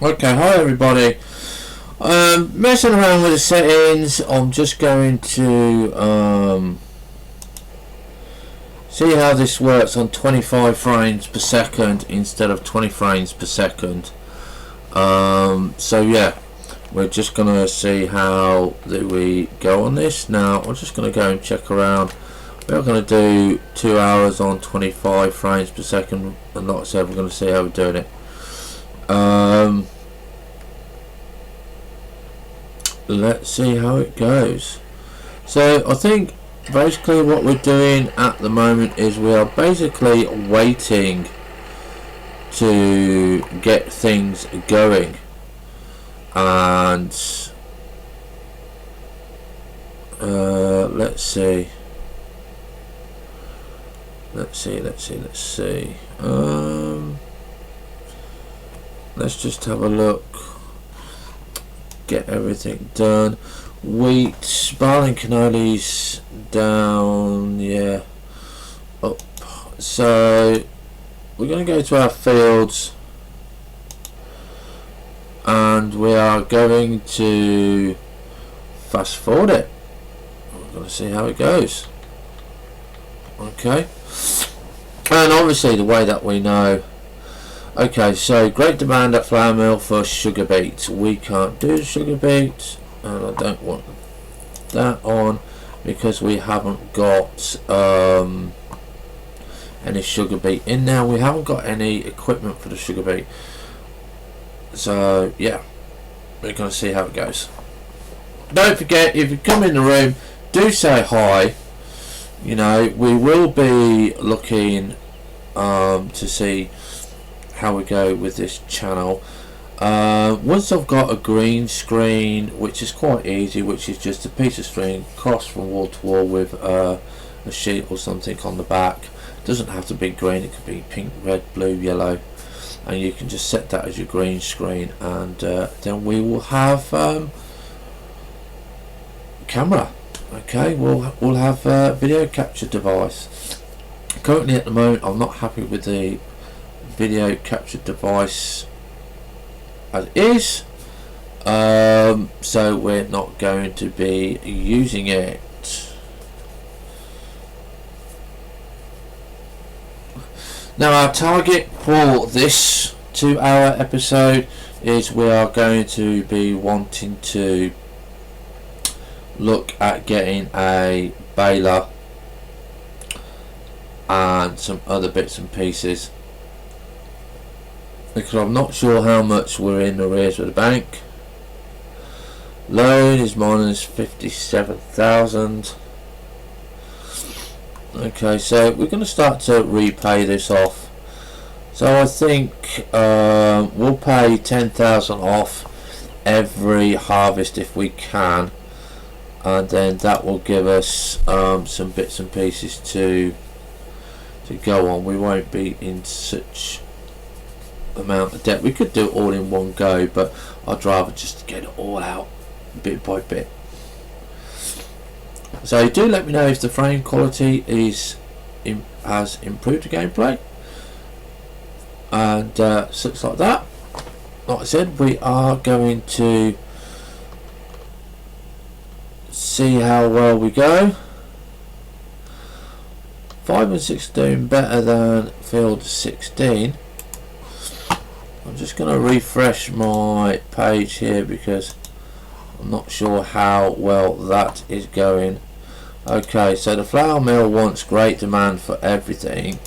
Okay, hi everybody. Messing around with the settings. I'm just going to see how this works on 25 frames per second instead of 20 frames per second. So yeah, we're just gonna see how we go on this. Now I'm just gonna go and check around. We're going to do 2 hours on 25 frames per second, and like I said, we're going to see how we're doing it. Let's see how it goes. So I think basically what we're doing at the moment is we are basically waiting to get things going, and let's see. Let's just have a look. Get everything done. Wheat, barley and cannolis down, yeah, up. So we're going to go to our fields, and we are going to fast forward it. We're going to see how it goes. Okay, and obviously the way that we know. Okay, so great demand at flour mill for sugar beet. We can't do sugar beet, and I don't want that on because we haven't got any sugar beet in there. We haven't got any equipment for the sugar beet. So yeah, we're going to see how it goes. Don't forget, if you come in the room, do say hi. You know, we will be looking to see how we go with this channel. Once I've got a green screen, which is quite easy, which is just a piece of string crossed from wall to wall with a sheet or something on the back. It doesn't have to be green, it could be pink, red, blue, yellow, and you can just set that as your green screen, and then we will have camera. Okay, we'll have a video capture device. Currently at the moment I'm not happy with the video capture device as is, so we're not going to be using it. Now our target for this 2-hour episode is we are going to be wanting to look at getting a baler and some other bits and pieces, because I'm not sure how much we're in arrears with the bank. Loan is minus 57,000. Okay, so we're going to start to repay this off. So I think we'll pay 10,000 off every harvest if we can, and then that will give us some bits and pieces to go on. We won't be in such amount of debt. We could do it all in one go, but I'd rather just get it all out bit by bit. So do let me know if the frame quality has improved the gameplay, and such like that. Like I said, we are going to see how well we go. 5 and 6 doing better than field 16. I'm just going to refresh my page here because I'm not sure how well that is going. Okay, so the flour mill wants great demand for everything,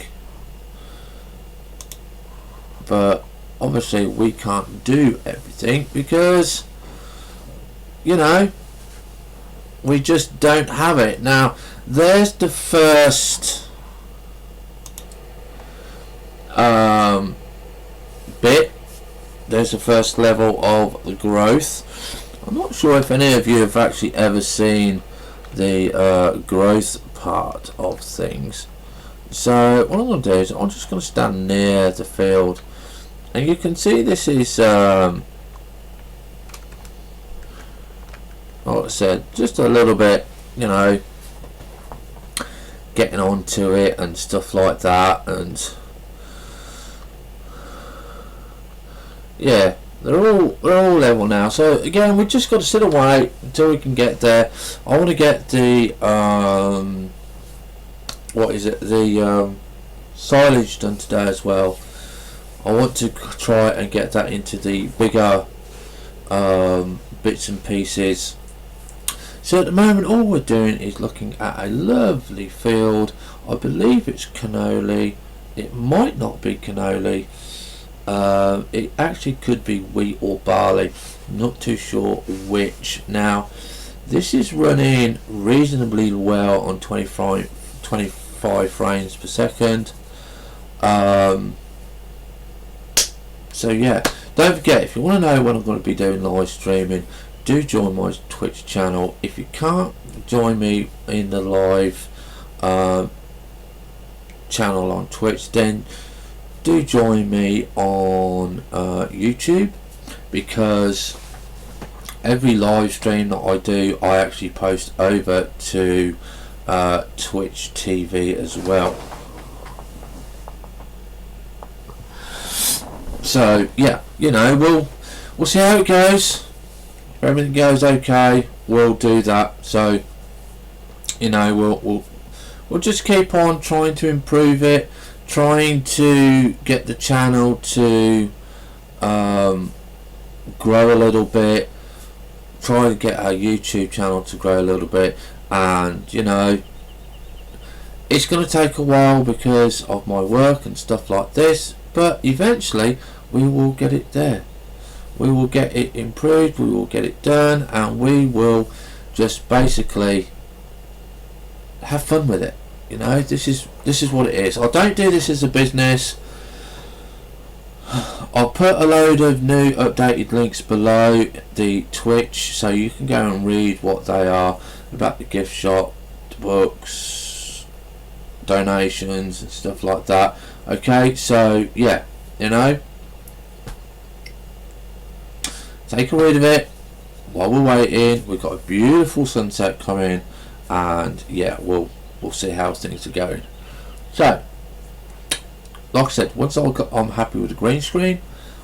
but obviously we can't do everything because, you know, we just don't have it. Now there's the first bit. There's the first level of the growth. I'm not sure if any of you have actually ever seen the growth part of things. So what I'm going to do is I'm just going to stand near the field, and you can see this is like I said, just a little bit, you know, getting onto it and stuff like that, and yeah, they're all level now. So again, we just got to sit and wait until we can get there. I want to get the what is it? The silage done today as well. I want to try and get that into the bigger bits and pieces. So at the moment, all we're doing is looking at a lovely field. I believe it's cannoli. It might not be cannoli. It actually could be wheat or barley. I'm not too sure which. Now, this is running reasonably well on 25 frames per second. So yeah, don't forget, if you want to know when I'm going to be doing live streaming, do join my Twitch channel. If you can't join me in the live channel on Twitch, then do join me on YouTube, because every live stream that I do, I actually post over to Twitch TV as well. So yeah, you know, we'll see how it goes. If everything goes okay, we'll do that. So you know, we'll just keep on trying to improve it, trying to get the channel to grow a little bit, try to get our YouTube channel to grow a little bit. And you know, it's going to take a while because of my work and stuff like this, but eventually we will get it there. We will get it improved, we will get it done, and we will just basically have fun with it. You know, this is what it is. I don't do this as a business. I'll put a load of new updated links below the Twitch, so you can go and read what they are about the gift shop, the books, donations and stuff like that. Okay, so yeah, you know, take a read of it while we're waiting. We've got a beautiful sunset coming, and yeah, we'll see how things are going. So like I said, once I'm happy with the green screen,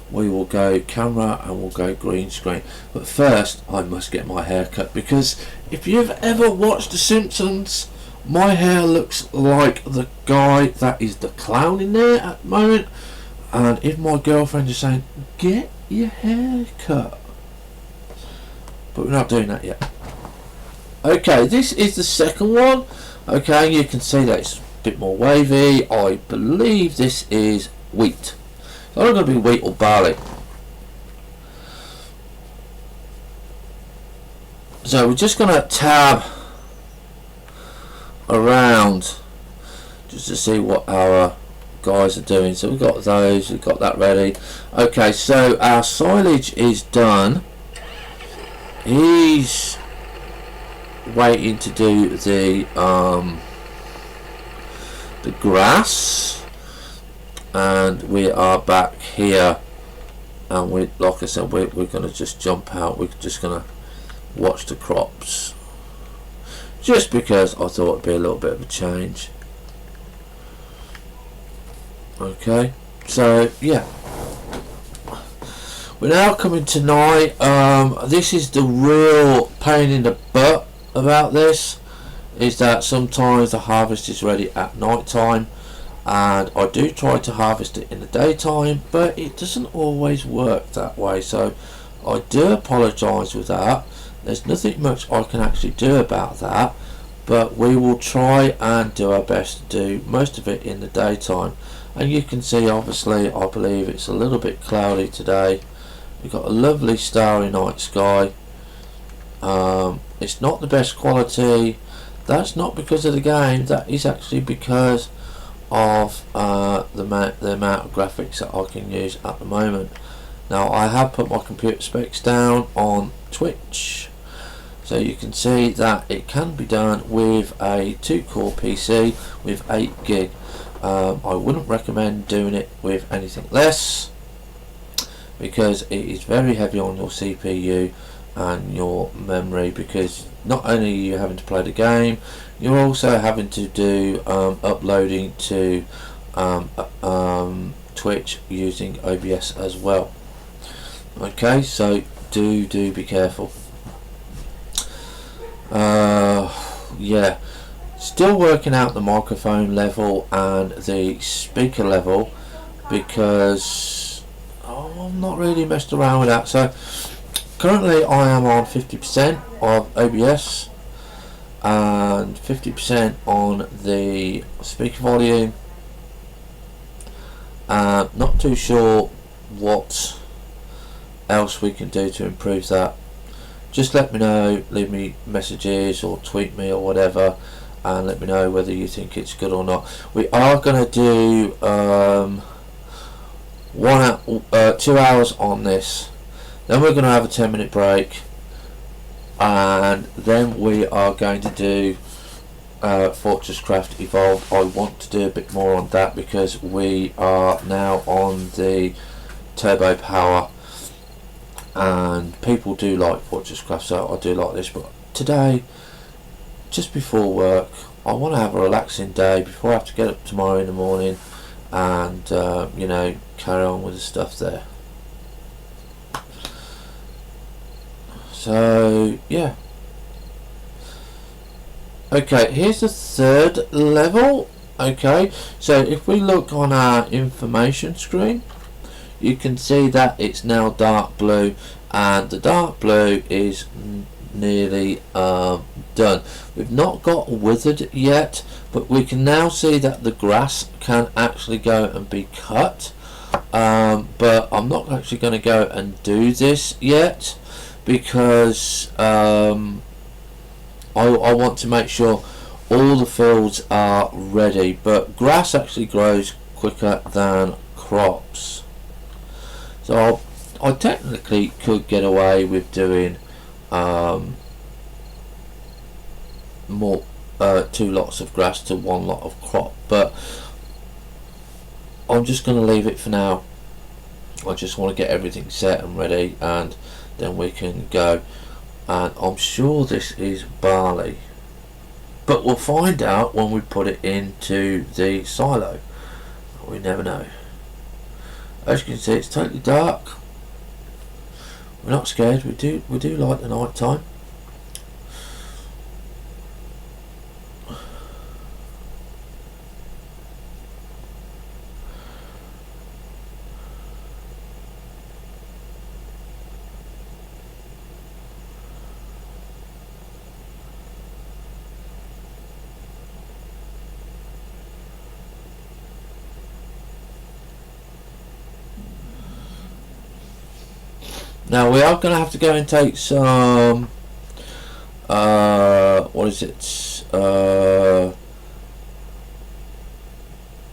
we will go camera and we'll go green screen. But first I must get my hair cut, because if you've ever watched The Simpsons, my hair looks like the guy that is the clown in there at the moment. And if my girlfriend is saying, get your hair cut, but we're not doing that yet. Okay, this is the second one. Okay, you can see that it's a bit more wavy. I believe this is wheat. It's either going to be wheat or barley. So we're just going to tab around just to see what our guys are doing. So we've got those, we've got that ready. Okay, so our silage is done. He's waiting to do the grass, and we are back here, and we, like I said, we're going to just jump out. We're just going to watch the crops, just because I thought it'd be a little bit of a change. Okay, so yeah, we're now coming to night. This is the real pain in the butt about this, is that sometimes the harvest is ready at night time, and I do try to harvest it in the daytime, but it doesn't always work that way. So I do apologise with that. There's nothing much I can actually do about that, but we will try and do our best to do most of it in the daytime. And you can see, obviously, I believe it's a little bit cloudy today. We've got a lovely starry night sky. It's not the best quality. That's not because of the game, that is actually because of the amount of graphics that I can use at the moment. Now, I have put my computer specs down on Twitch, so you can see that it can be done with a 2-core PC with 8 gig. I wouldn't recommend doing it with anything less, because it is very heavy on your CPU and your memory, because not only are you having to play the game, you're also having to do uploading to Twitch using OBS as well. Okay, so do be careful. Yeah, still working out the microphone level and the speaker level, because I'm not really messed around with that. So currently I am on 50% of OBS and 50% on the speaker volume. Not too sure what else we can do to improve that. Just let me know, leave me messages or tweet me or whatever, and let me know whether you think it's good or not. We are going to do 2 hours on this, then we're going to have a 10-minute break, and then we are going to do Fortress Craft Evolved. I want to do a bit more on that because we are now on the turbo power, and people do like Fortress Craft, so I do like this. But today, just before work, I want to have a relaxing day before I have to get up tomorrow in the morning and carry on with the stuff there. So yeah, okay, here's the third level. Okay, so if we look on our information screen, you can see that it's now dark blue, and the dark blue is nearly done. We've not got withered yet, but we can now see that the grass can actually go and be cut, but I'm not actually going to go and do this yet because I want to make sure all the fields are ready. But grass actually grows quicker than crops, so I technically could get away with doing more 2 lots of grass to 1 lot of crop, but I'm just going to leave it for now. I just want to get everything set and ready, and then we can go. And I'm sure this is barley, but we'll find out when we put it into the silo. We never know. As you can see, it's totally dark. We're not scared. We do like the night time. Now we are going to have to go and take some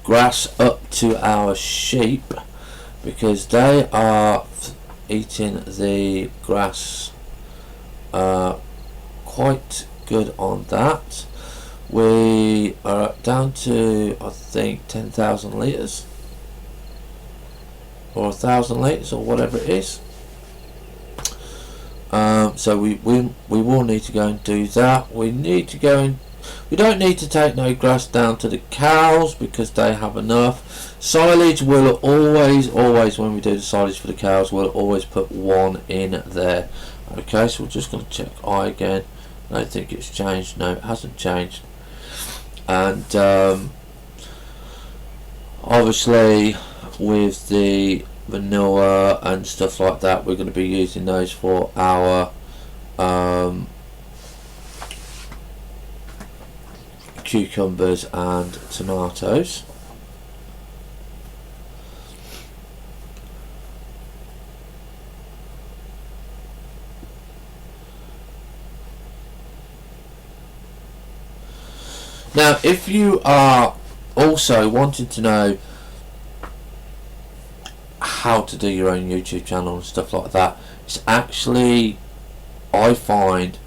grass up to our sheep, because they are eating the grass quite good on that. We are down to, I think, 10,000 litres or 1,000 litres or whatever it is. So we will need to go and do that. We need to go and we don't need to take no grass down to the cows because they have enough. Silage will always when we do the silage for the cows, we'll always put 1 in there. Okay, so we're just going to check I again. I don't think it's changed. No, it hasn't changed. And obviously with the manure and stuff like that, we're going to be using those for our cucumbers and tomatoes. Now if you are also wanting to know how to do your own YouTube channel and stuff like that, it's actually, I find,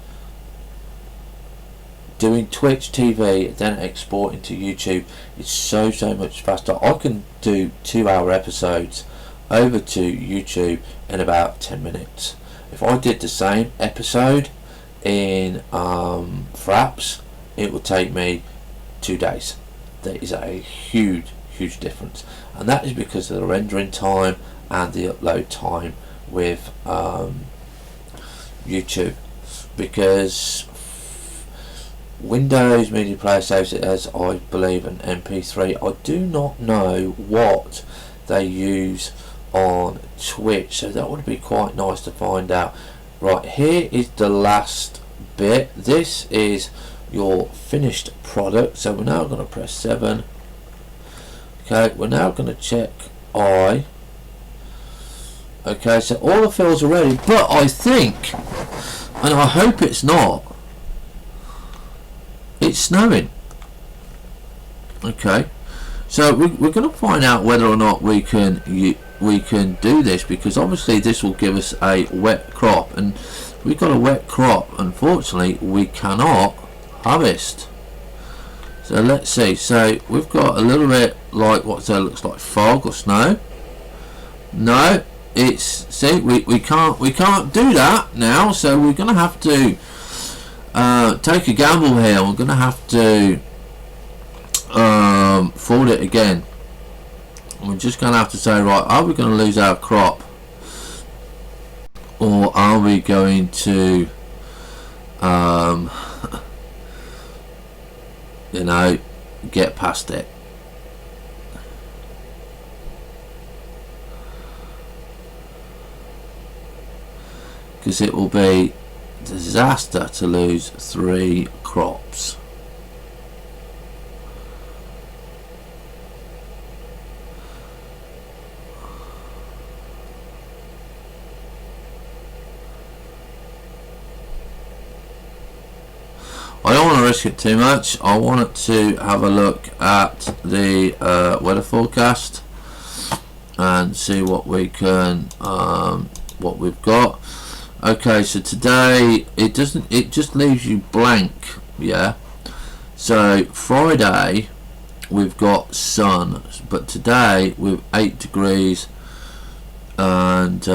doing Twitch TV then exporting to YouTube is so much faster. I can do 2-hour episodes over to YouTube in about 10 minutes. If I did the same episode in Fraps, it would take me 2 days. That is a huge difference, and that is because of the rendering time and the upload time with YouTube, because Windows Media Player saves it as, I believe, an MP3. I do not know what they use on Twitch, so that would be quite nice to find out. Right, here is the last bit. This is your finished product. So we're now going to press 7. Okay, we're now going to check I. Okay, so all the fields are ready, but I think, and I hope it's not, it's snowing. Okay, so we're going to find out whether or not we can do this, because obviously this will give us a wet crop, and we've got a wet crop. Unfortunately, we cannot harvest. So let's see. So we've got a little bit like what that looks like, fog or snow. No, it's, see, we can't do that now. So we're going to have to take a gamble here. We're going to have to forward it again. We're just going to have to say, right, are we going to lose our crop, or are we going to you know, get past it? Because it will be a disaster to lose 3 crops. I don't want to risk it too much. I want to have a look at the weather forecast and see what we can, what we've got. Okay, so today it just leaves you blank. Yeah. So Friday we've got sun, but today with 8 degrees, and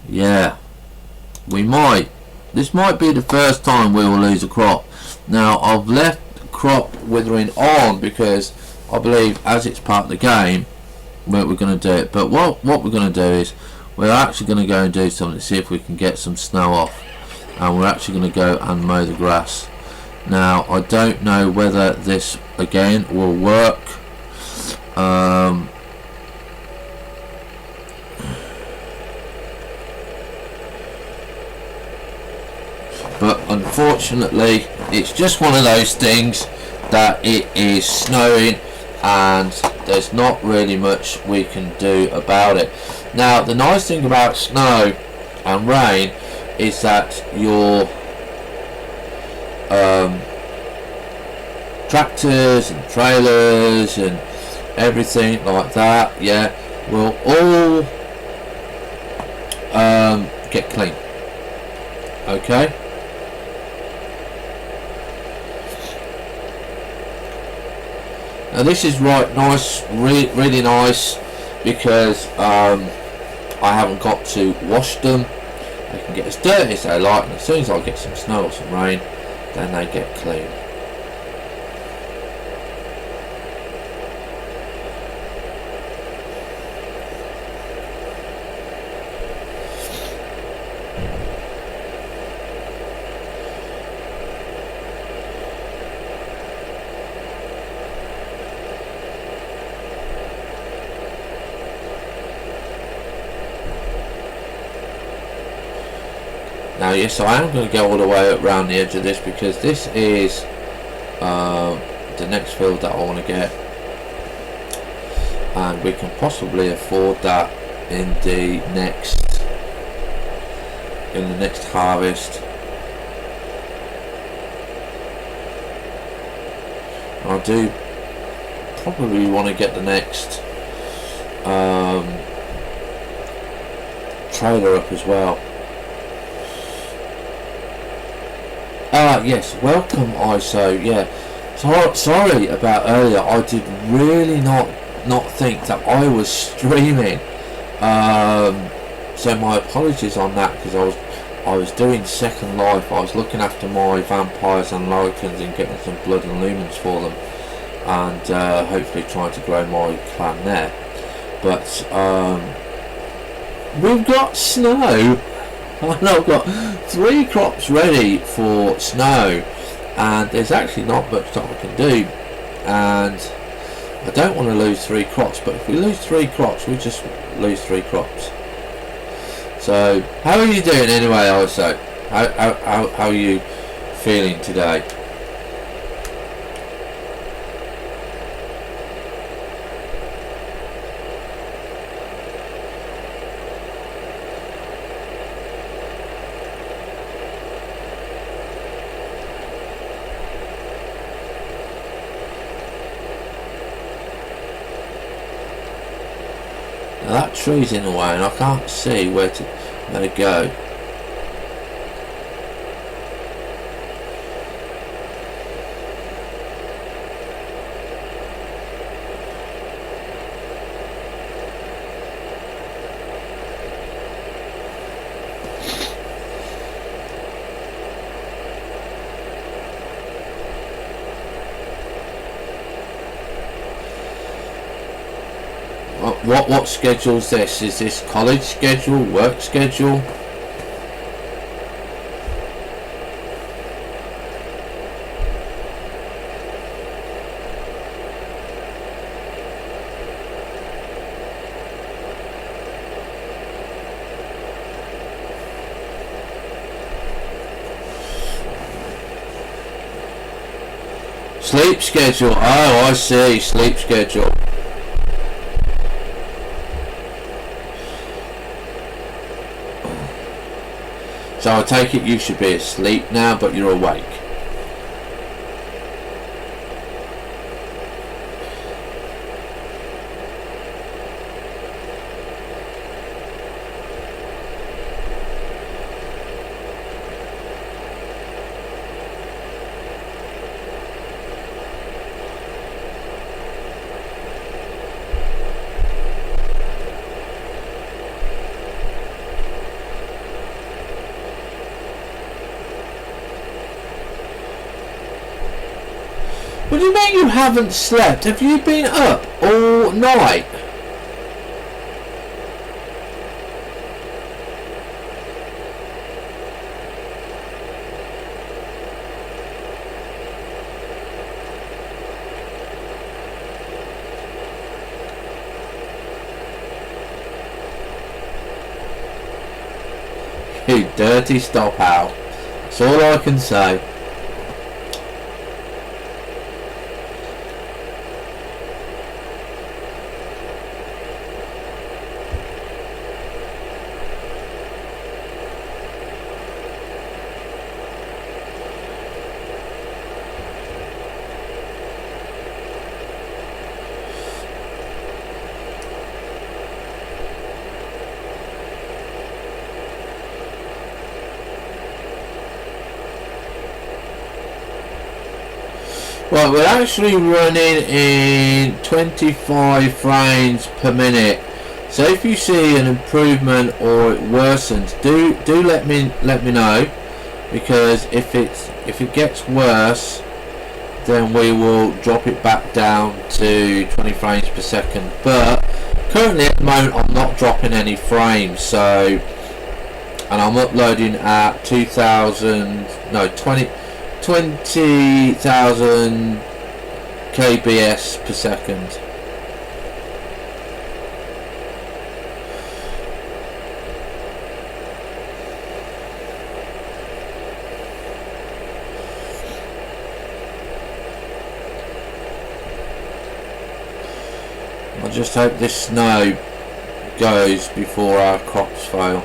yeah, this might be the first time we will lose a crop. Now I've left crop withering on because I believe as it's part of the game we're going to do it. But what we're going to do is we're actually going to go and do something to see if we can get some snow off, and we're actually going to go and mow the grass. Now I don't know whether this again will work. But unfortunately it's just one of those things that it is snowing and there's not really much we can do about it. Now the nice thing about snow and rain is that your tractors and trailers and everything like that, yeah, will all get clean. Okay. Now this is nice, really nice, because I haven't got to wash them. They can get as dirty as they like, and as soon as I get some snow or some rain, then they get clean. Now yes, I am going to go all the way around the edge of this, because this is the next field that I want to get, and we can possibly afford that in the next harvest. I do probably want to get the next trailer up as well. Yes, welcome ISO. Yeah, sorry about earlier. I did really not think that I was streaming. So my apologies on that, because I was doing Second Life. I was looking after my vampires and lycans and getting some blood and lumens for them, and hopefully trying to grow my clan there. But we've got snow. And I've got 3 crops ready for snow, and there's actually not much that I can do, and I don't want to lose 3 crops, but if we lose 3 crops, we just lose 3 crops. So how are you doing anyway, also? How are you feeling today? Now that tree's in the way and I can't see where to go. What schedule's this? Is this college schedule, work schedule? Sleep schedule. Oh, I see. Sleep schedule. So I take it you should be asleep now, but you're awake. What do you mean you haven't slept? Have you been up all night? You dirty stop out. That's all I can say. Right, we're actually running in 25 frames per minute. So if you see an improvement or it worsens, do let me know, because if it gets worse, then we will drop it back down to 20 frames per second. But currently at the moment I'm not dropping any frames, so, and I'm uploading at 20,000 kbs per second. I just hope this snow goes before our crops fail.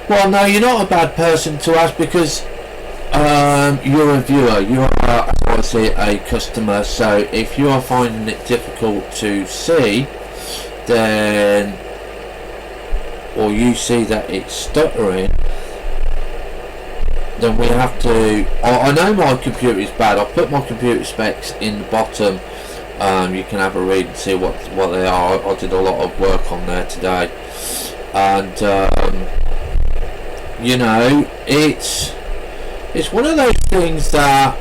Well, no, you're not a bad person to ask, because you're a viewer, you are, as I say, a customer. So if you are finding it difficult to see, then, or you see that it's stuttering, then we have to. I know my computer is bad. I'll put my computer specs in the bottom. You can have a read and see what they are. I did a lot of work on there today, and you know, it's one of those things that,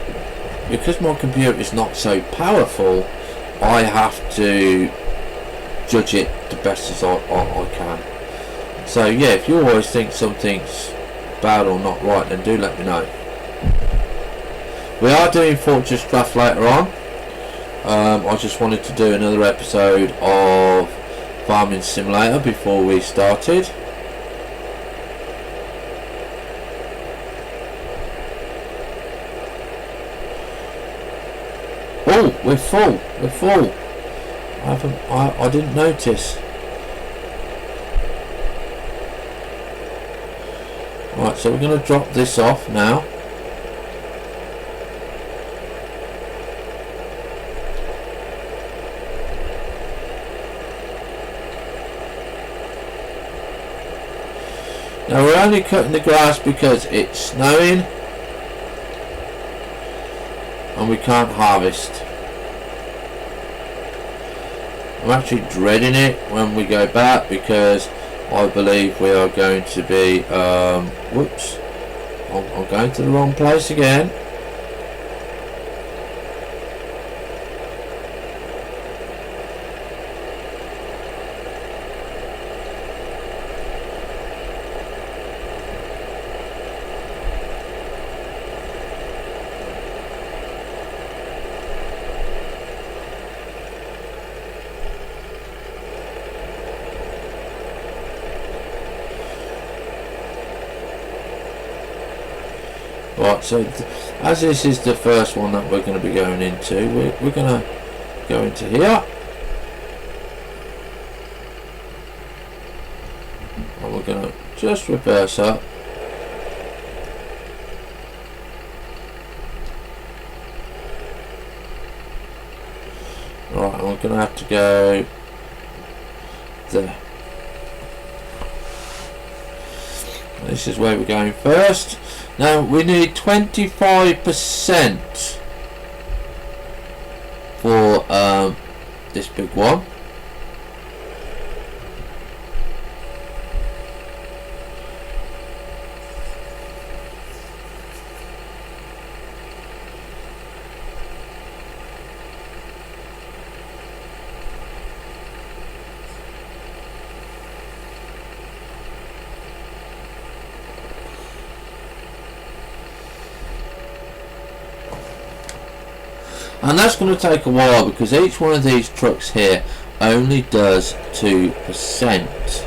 because my computer is not so powerful, I have to judge it the best as I can. So yeah, if you always think something's bad or not right, then do let me know. We are doing Fortress Craft later on. I just wanted to do another episode of Farming Simulator before we started. Oh, we're full. I didn't notice. Right, so we're going to drop this off now. Now we're only cutting the grass because it's snowing and we can't harvest. I'm actually dreading it when we go back, because I believe we are going to be whoops, I'm going to the wrong place again. Right, so as this is the first one that we're going to be going into, we're going to go into here, and we're going to just reverse up. Right, and we're going to have to go there. This is where we're going first. Now we need 25% for this big one. And that's going to take a while, because each one of these trucks here only does 2%.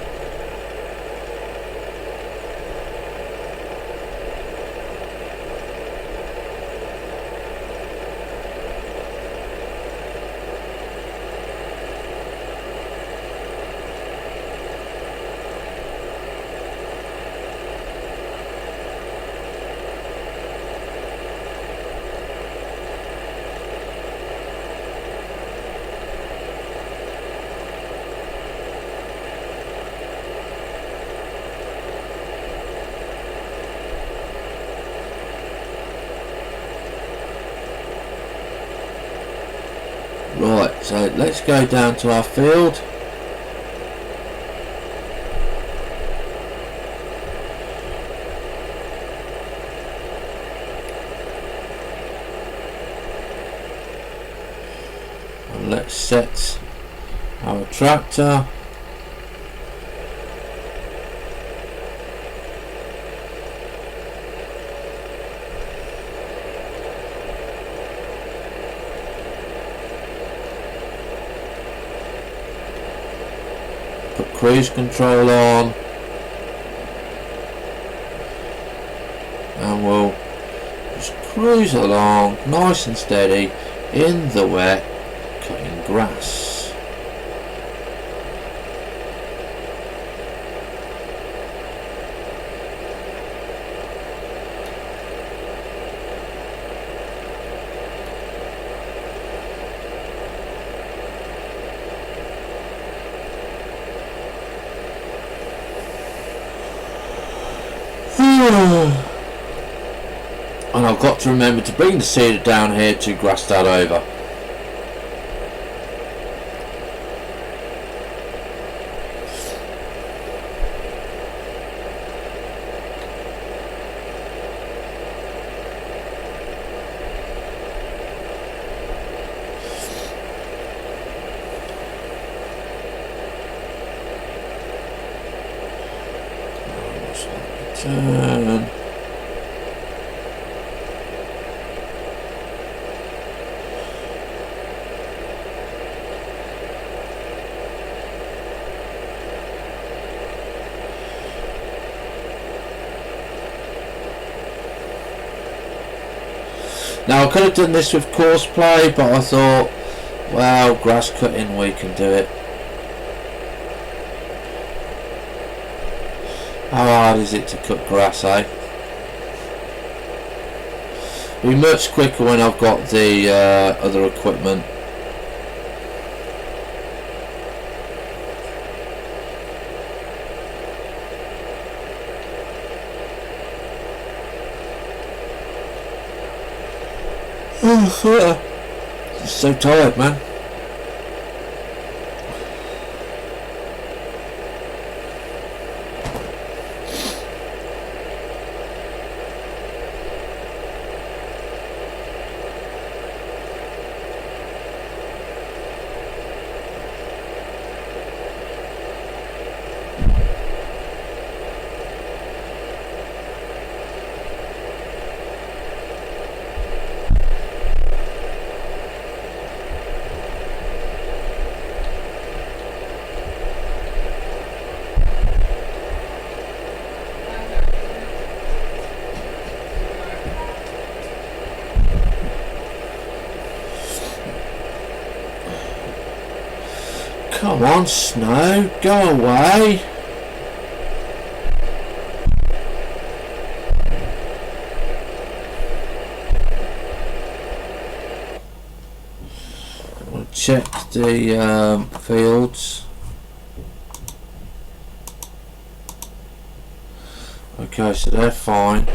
Right, so let's go down to our field. And let's set our tractor. Cruise control on, and we'll just cruise along nice and steady in the wet, cutting grass. And I've got to remember to bring the seeder down here to grass that over. Turn. Now I could have done this with course play, but I thought, well, grass cutting, we can do it. How hard is it to cut grass, eh? It'll be much quicker when I've got the other equipment. I'm so tired, man. Come on, snow, go away. We'll check the fields. Okay, so they're fine.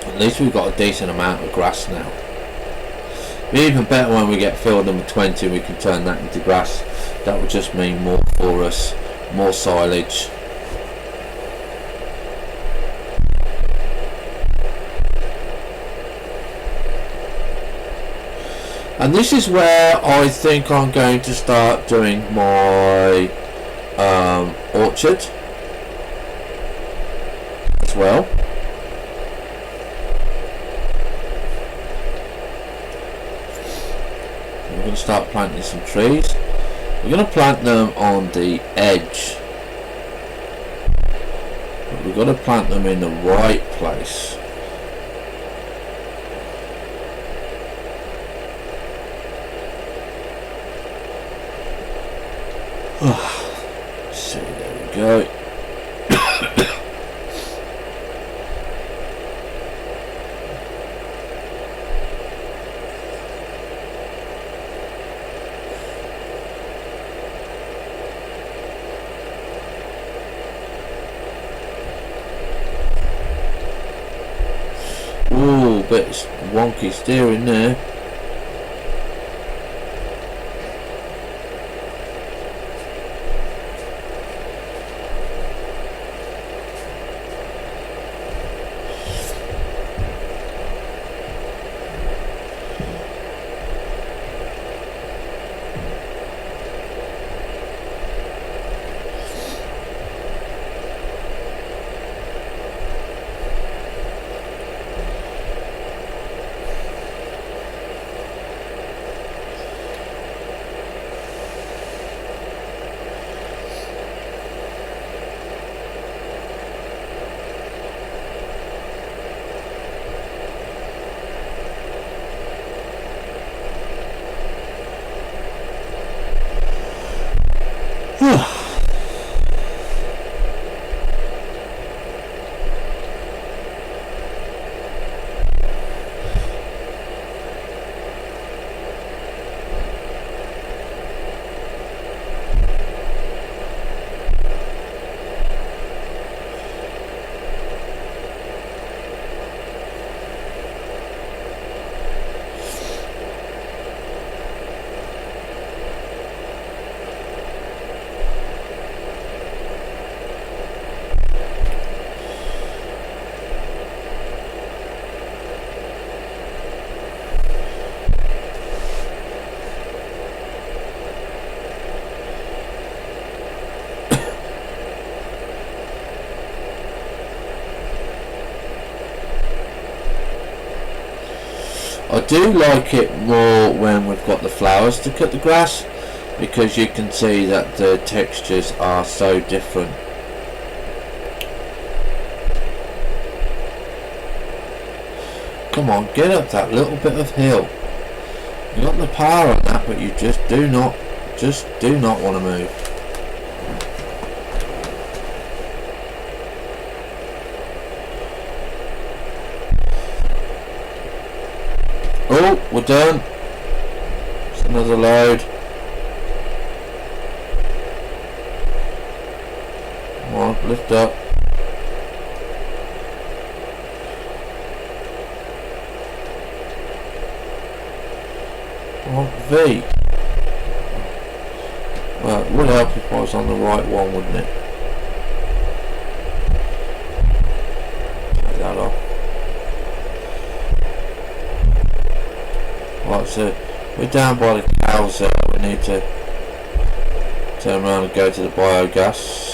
At least we've got a decent amount of grass now. Even better when we get field number 20, we can turn that into grass. That would just mean more for us, more silage. And this is where I think I'm going to start doing my orchard as well. We're going to start planting some trees. We're going to plant them on the edge, but we've got to plant them in the right place. So there we go. Ooh, bit wonky steering there. I do like it more when we've got the flowers to cut the grass, because you can see that the textures are so different. Come on, get up that little bit of hill. You got the power on that, but you just do not want to move. Oh, we're done. It's another load. Come on, lift up. Come on, V. Well, it would help if I was on the right one, wouldn't it? Take that off. Right, so we're down by the cows there. We need to turn around and go to the biogas.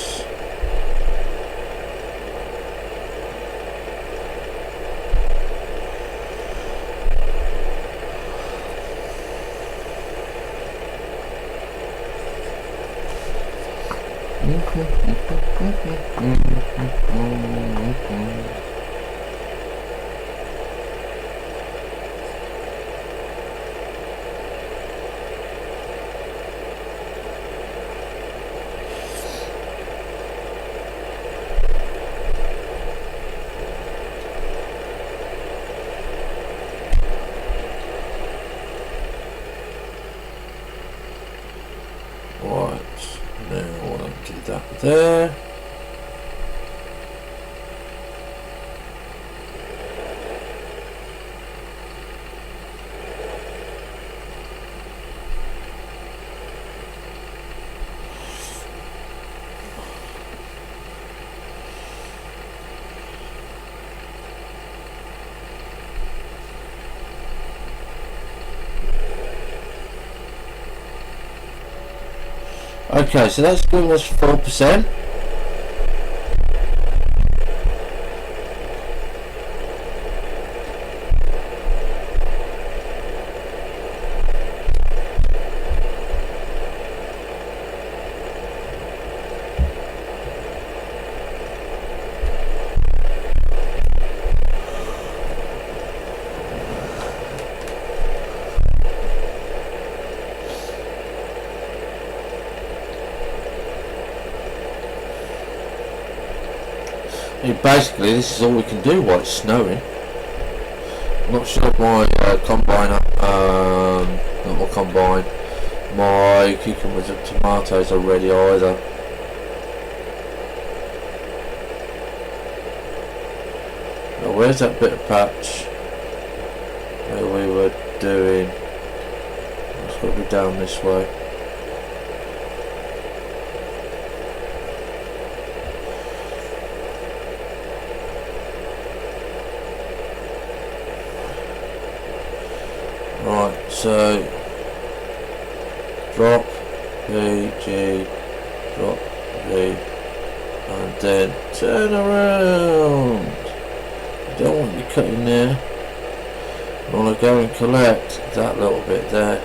There. Okay, so that's giving us 4%. Basically, this is all we can do while it's snowing. I'm not sure if my combine, not my combine, my cucumbers and tomatoes are ready either. Now, where's that bit of patch where we were doing? It's got to be down this way. Right, so drop V, G, drop V, and then turn around. You don't want you cutting there. You want to go and collect that little bit there.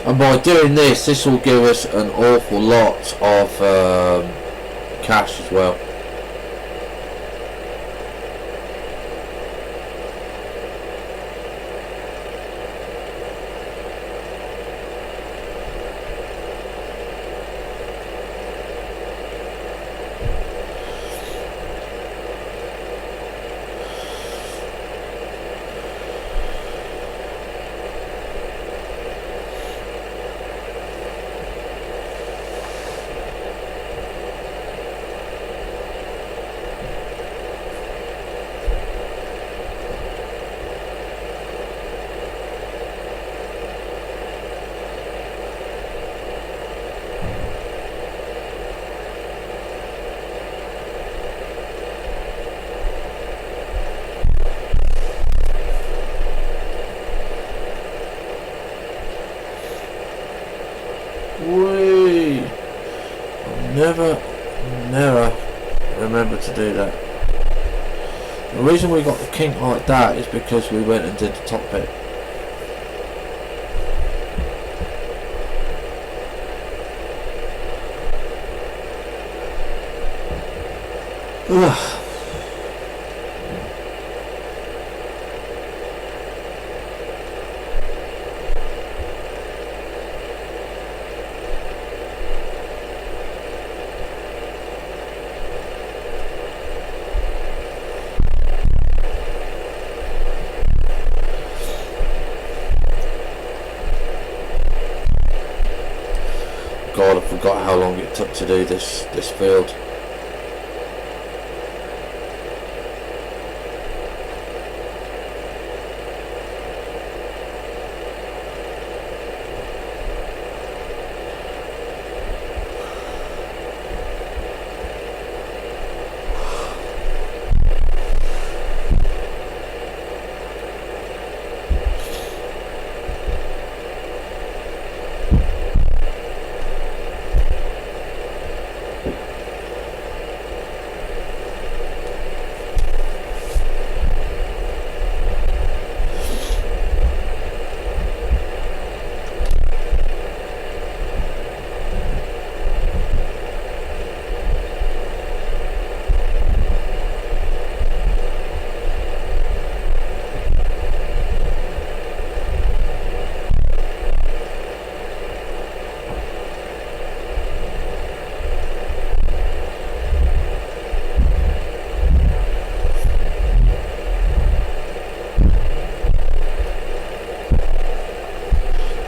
And by doing this will give us an awful lot of cash as well. Whee! Never remember to do that. The reason we got the kink like that is because we went and did the top bit. Ugh. God, I forgot how long it took to do this field.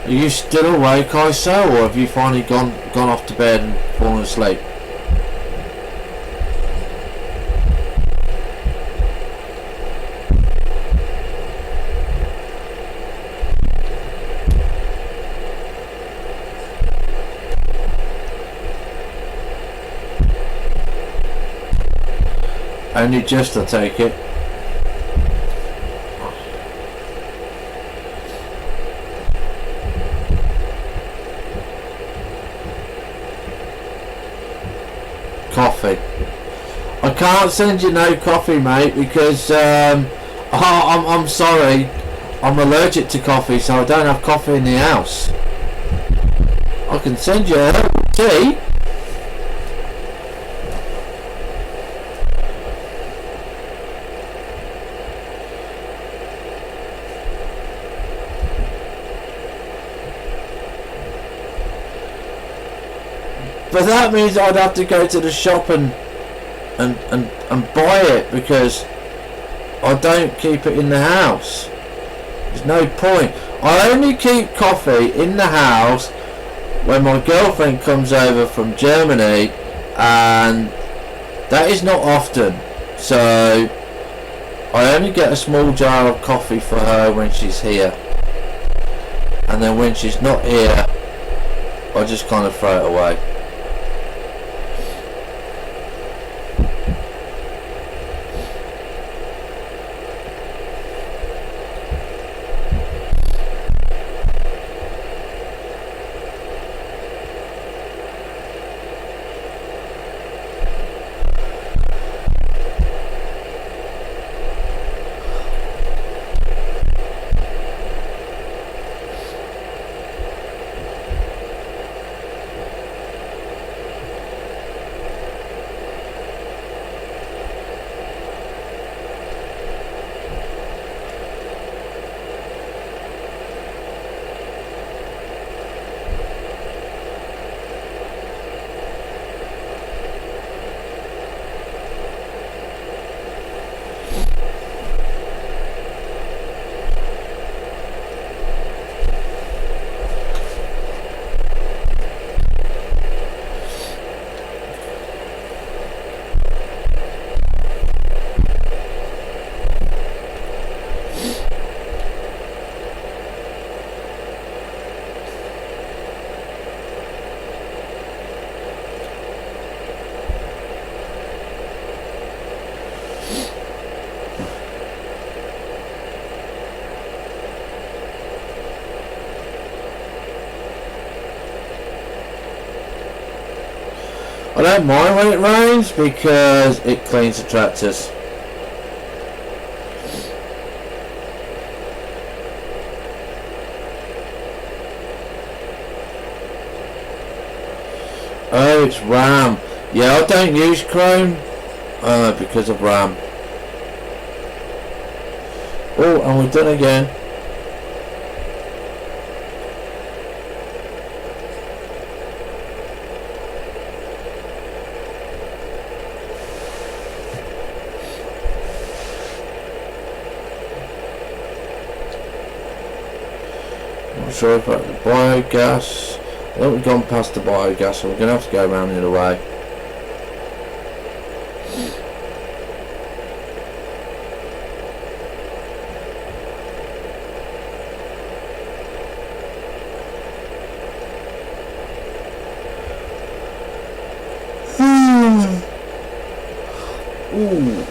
Are you still awake, I say, or have you finally gone off to bed and fallen asleep? Only just, I take it. Coffee. I can't send you no coffee, mate, because I'm sorry, I'm allergic to coffee, so I don't have coffee in the house. I can send you a herbal tea. But that means I'd have to go to the shop and buy it, because I don't keep it in the house. There's no point. I only keep coffee in the house when my girlfriend comes over from Germany, and that is not often. So I only get a small jar of coffee for her when she's here, and then when she's not here, I just kind of throw it away. I don't mind when it rains because it cleans the tractors. Oh, it's RAM. Yeah, I don't use Chrome because of RAM. Oh, and we're done again. Not sure about the biogas. I think we've gone past the biogas, so we're going to have to go around the other way. Ooh.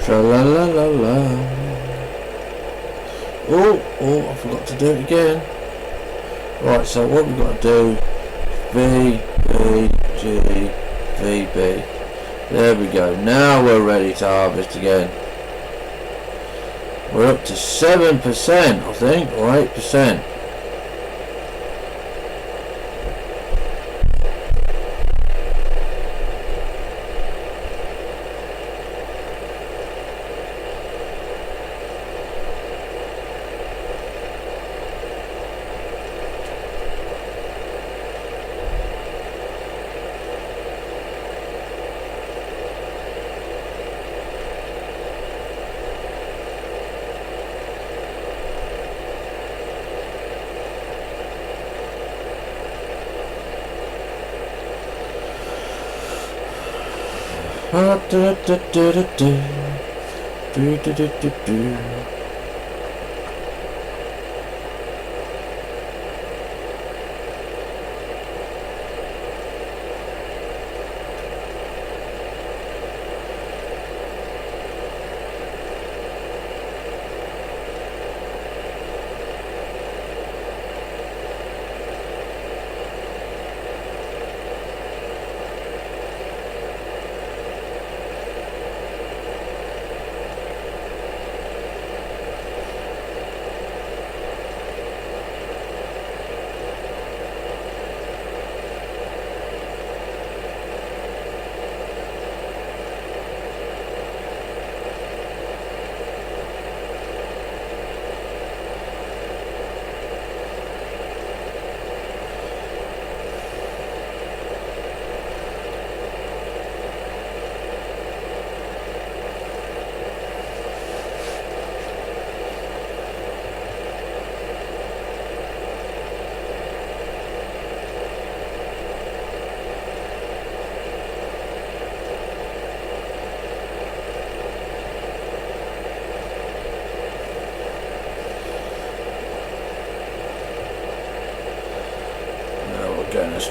Tra-la-la-la-la. Oh, I forgot to do it again. Right, so what we've got to do, V, B, G, V, B. There we go. Now we're ready to harvest again. We're up to 7%, I think, or 8%.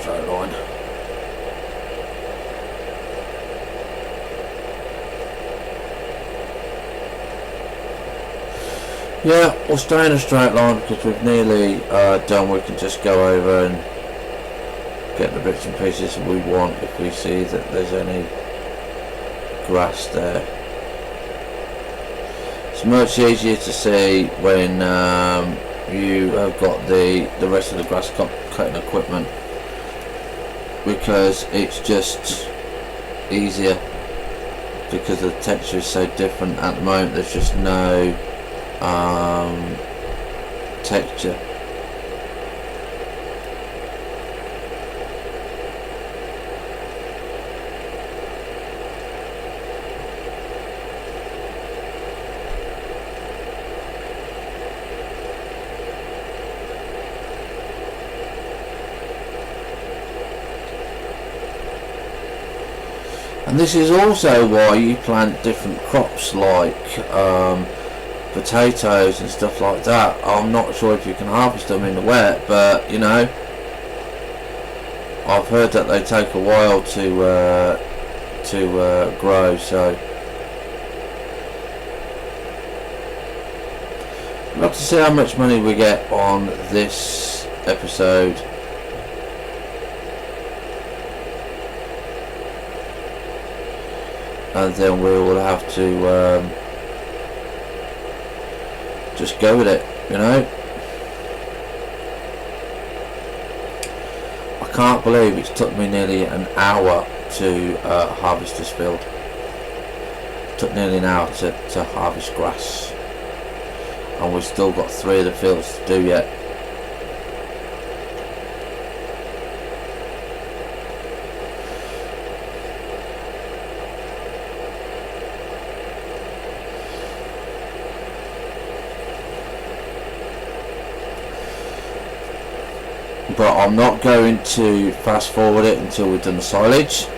straight line. Yeah, we'll stay in a straight line because we've nearly done. We can just go over and get the bits and pieces we want if we see that there's any grass there. It's much easier to see when you have got the rest of the grass cutting equipment, because it's just easier because the texture is so different. At the moment there's just no texture. And this is also why you plant different crops like potatoes and stuff like that. I'm not sure if you can harvest them in the wet, but you know, I've heard that they take a while to grow. So I'd love to see how much money we get on this episode. And then we will have to just go with it, you know. I can't believe it's took me nearly an hour to harvest this field. It took nearly an hour to harvest grass, and we've still got 3 of the fields to do yet. But I'm not going to fast forward it until we've done the silage.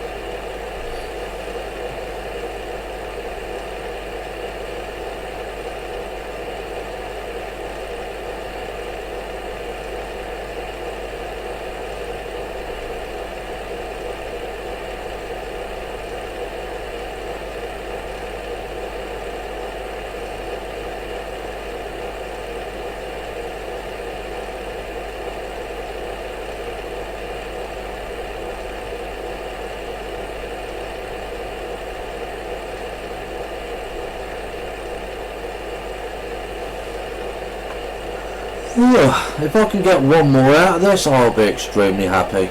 If I can get one more out of this, I'll be extremely happy.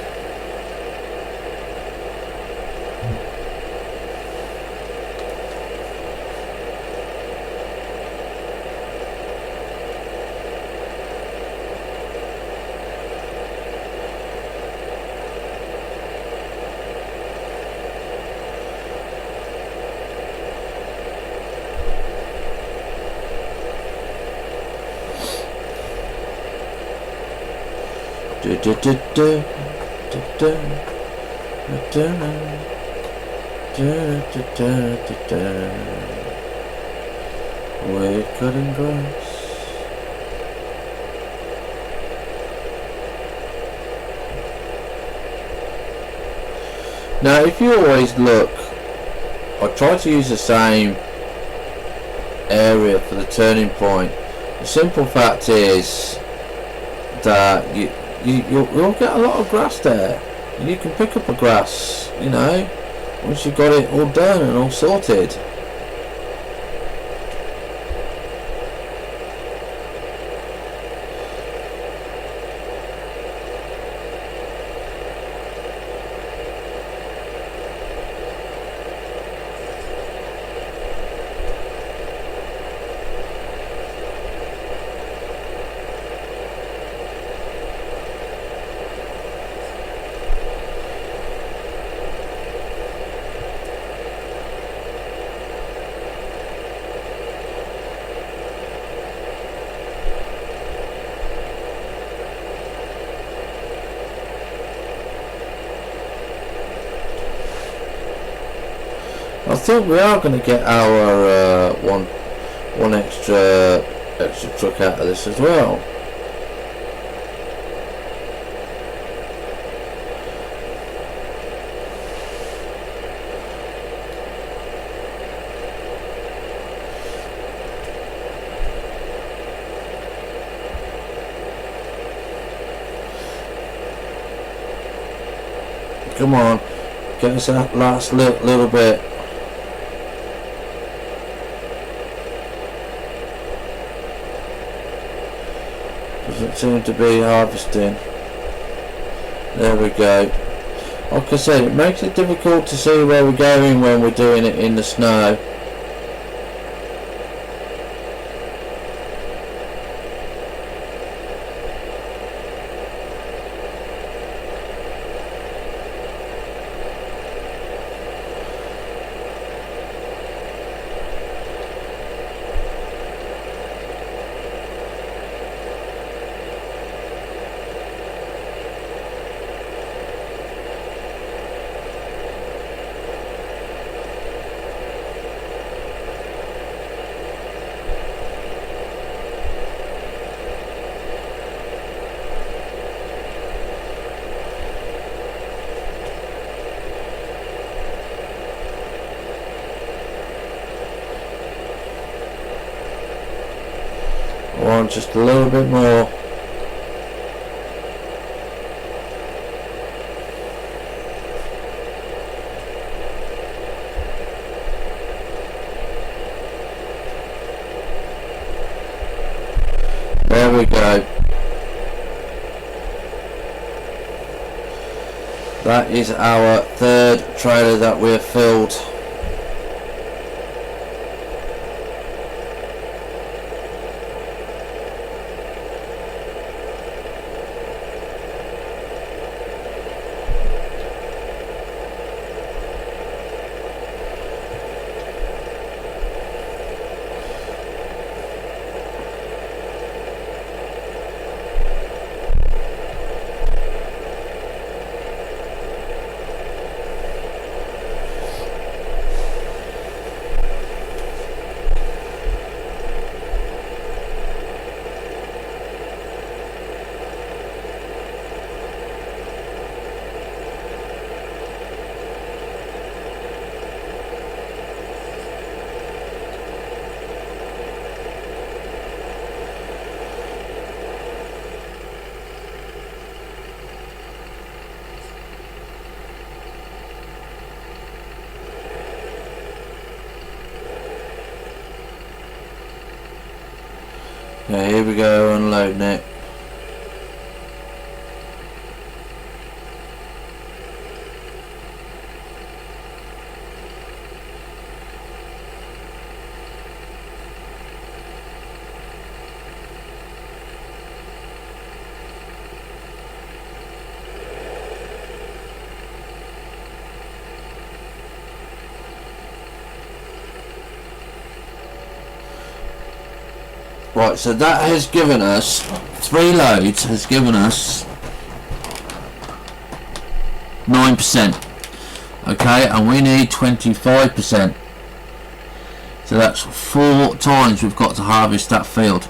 We're cutting grass. Now if you always look, I try to use the same area for the turning point. The simple fact is that you'll get a lot of grass there. You can pick up a grass, you know, once you've got it all done and all sorted. I think we are going to get our one extra truck out of this as well. Come on, get us that last little bit. Doesn't seem to be harvesting. There we go. Like I said, it makes it difficult to see where we're going when we're doing it in the snow. On just a little bit more. There we go. That is our third trailer that we've filled. Yeah, here we go, unloading it. Right, so that has given us 3 loads, has given us 9%. Okay, and we need 25%. So that's 4 times we've got to harvest that field.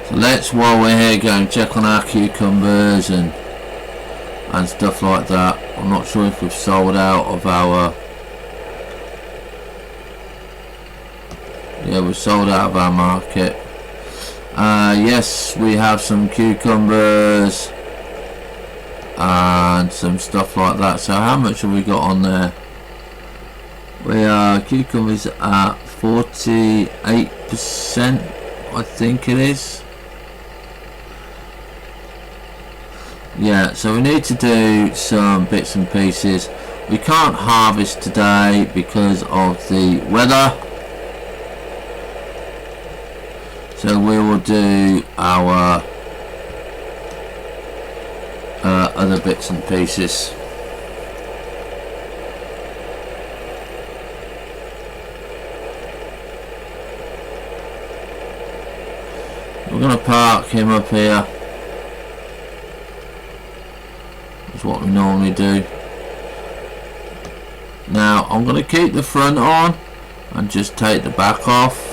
So let's, while we're here, go and check on our cucumbers and stuff like that. I'm not sure if we've sold out of our... Yeah, we've sold out of our market. Yes, we have some cucumbers and some stuff like that. So how much have we got on there? We are cucumbers at 48%, I think it is. Yeah, so we need to do some bits and pieces. We can't harvest today because of the weather, so we will do our other bits and pieces. we're going to park him up here. That's what we normally do. Now I'm going to keep the front on and just take the back off.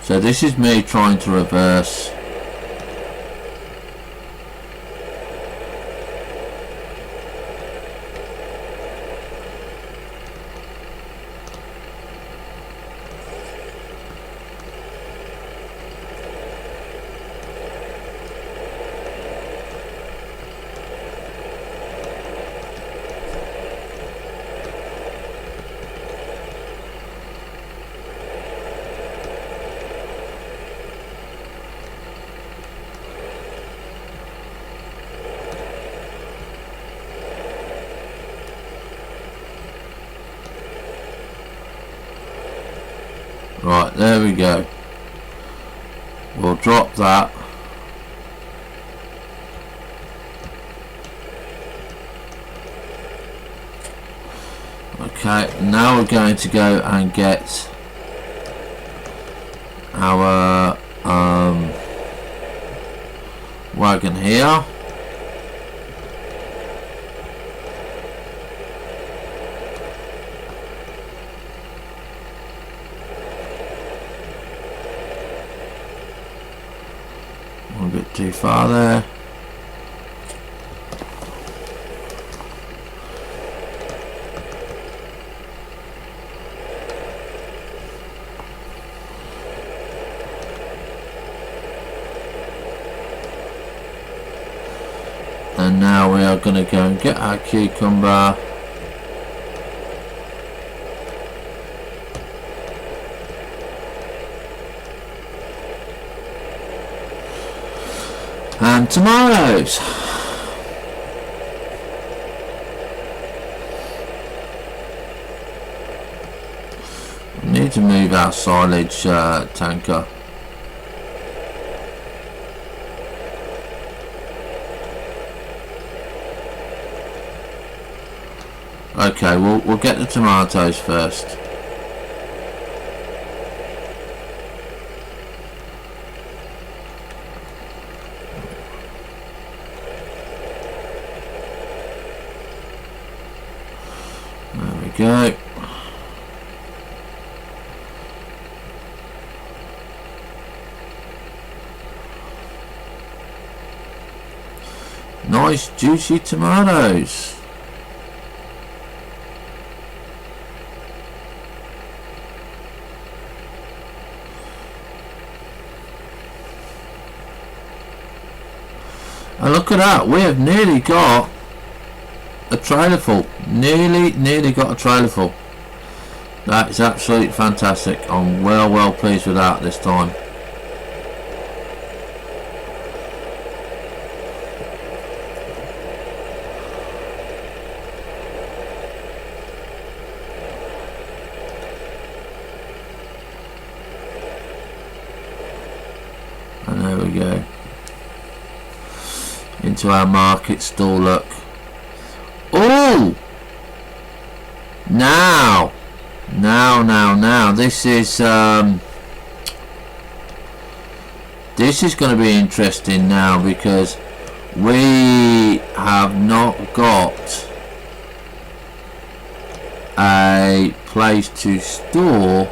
So this is me trying to reverse. Right, there we go. We'll drop that. Okay, now we're going to go and get our wagon here. A bit too far there. And now we are going to go and get our cucumber. And tomatoes. We need to move our silage tanker. Okay, we'll get the tomatoes first. There we go. Nice juicy tomatoes. And look at that, we have nearly got a trailer full. Nearly got a trailer full. That is absolutely fantastic. I'm well pleased with that this time. And there we go. Into our market stall, look. Oh! Now this is going to be interesting now, because we have not got a place to store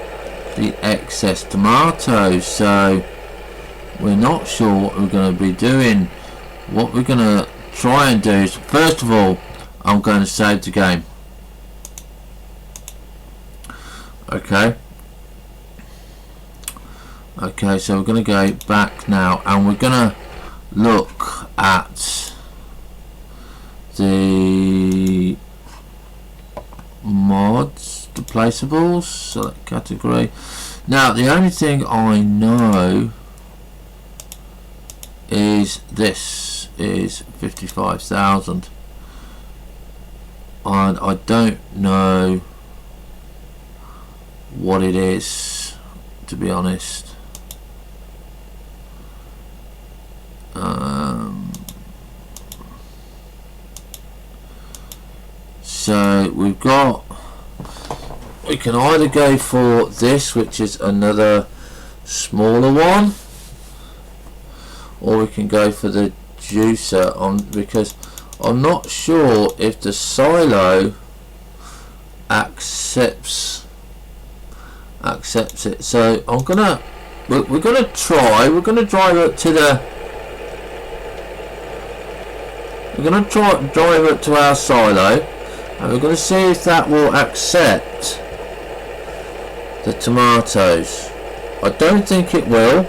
the excess tomatoes, so we're not sure what we're going to be doing. What we're going to try and do is, first of all, I'm going to save the game. Okay, so we're going to go back now, and we're going to look at the mods, the placeables, select category. Now the only thing I know is this is 55,000, and I don't know what it is, to be honest. So we've got we can either go for this, which is another smaller one, or we can go for the juicer because I'm not sure if the silo accepts it. So we're gonna try. We're gonna drive up to the. We're gonna drive up to our silo, and we're gonna see if that will accept the tomatoes. I don't think it will.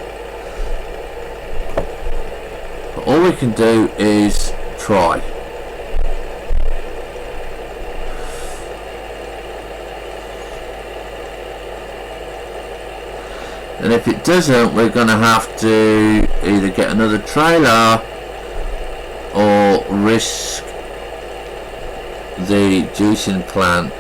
But all we can do is try. And if it doesn't, we're going to have to either get another trailer or risk the juicing plant.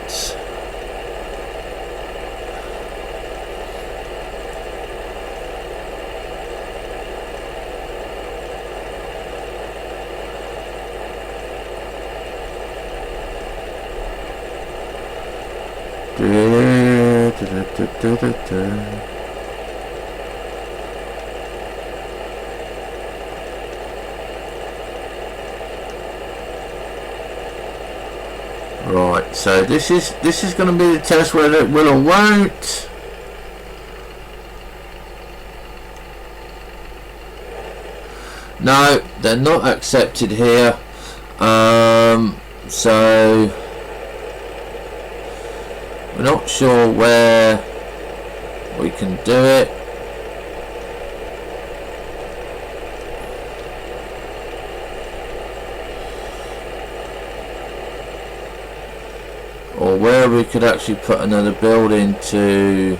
Right, so this is going to be the test whether it will or won't. No, they're not accepted here. So we're not sure where we can do it. Or where we could actually put another building to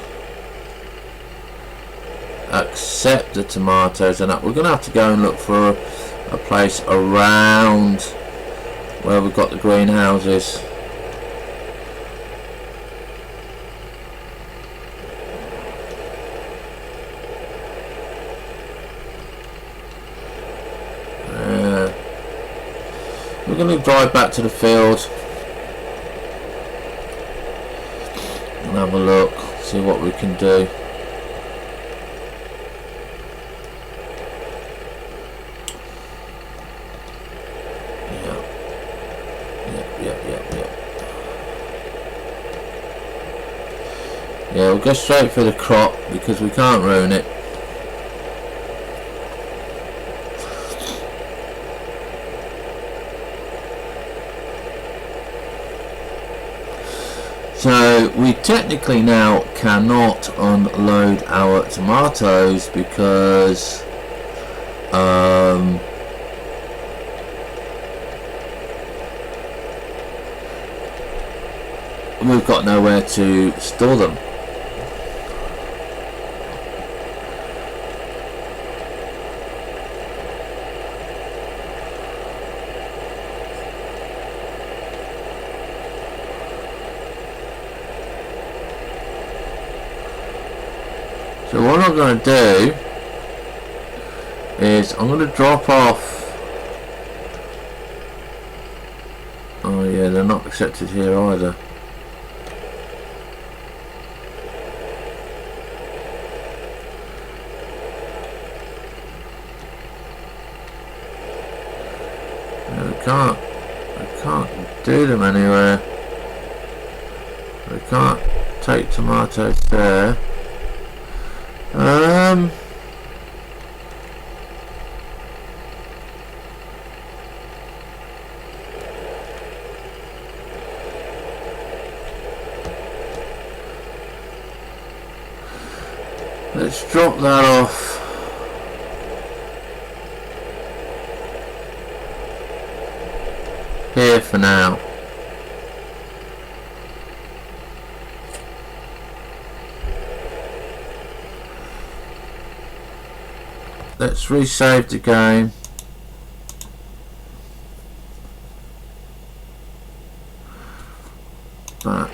accept the tomatoes and that. We're going to have to go and look for a place around where we've got the greenhouses. We're going to drive back to the field and have a look, see what we can do. Yeah, we'll go straight for the crop because we can't ruin it. So we technically now cannot unload our tomatoes because we've got nowhere to store them. So what I'm going to do is I'm going to drop off. Oh yeah, they're not accepted here either. No, I can't do them anywhere. I can't take tomatoes there. Let's drop that off. Here for now. Let's resave the game. Back.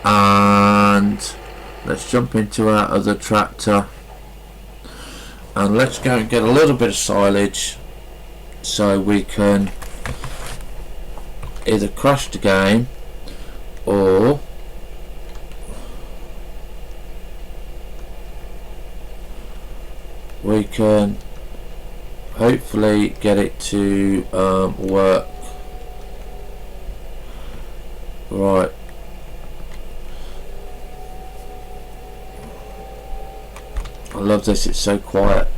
And let's jump into our other tractor. And let's go and get a little bit of silage so we can either crash the game or we can hopefully get it to work. Right. I love this, it's so quiet.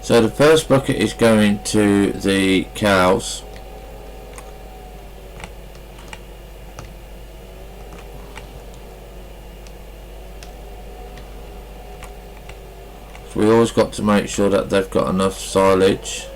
So the first bucket is going to the cows. So we always got to make sure that they've got enough silage.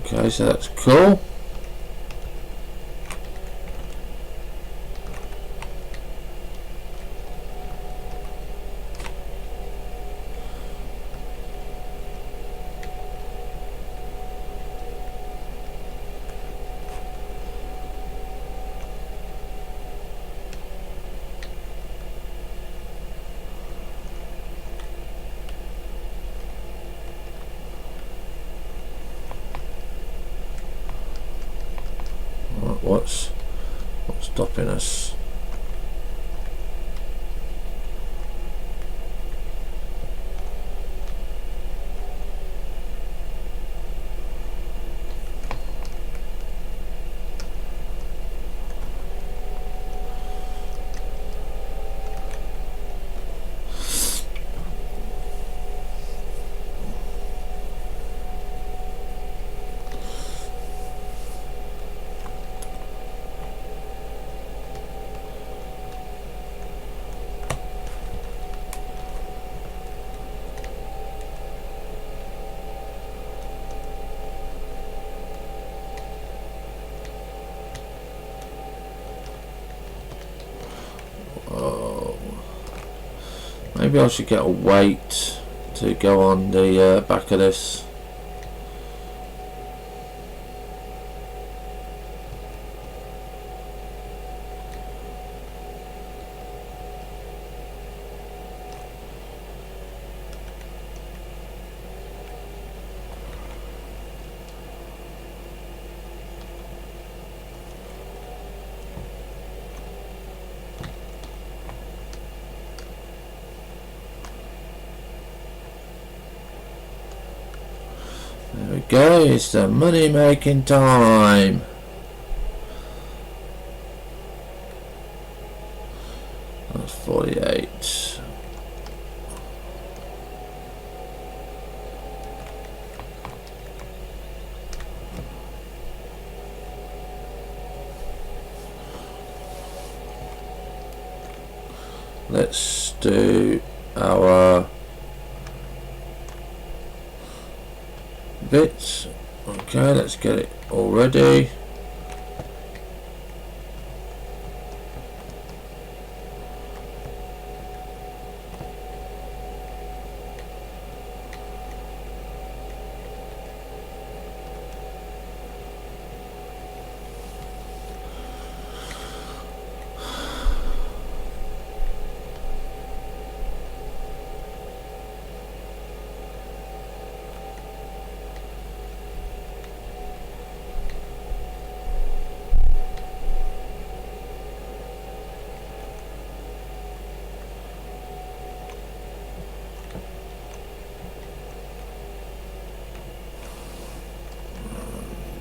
Okay, so that's cool. What's stopping us? Oh, maybe I should get a weight to go on the back of this. There we go, it's the money making time. That's 48. Let's do our bits. Okay, let's get it all ready.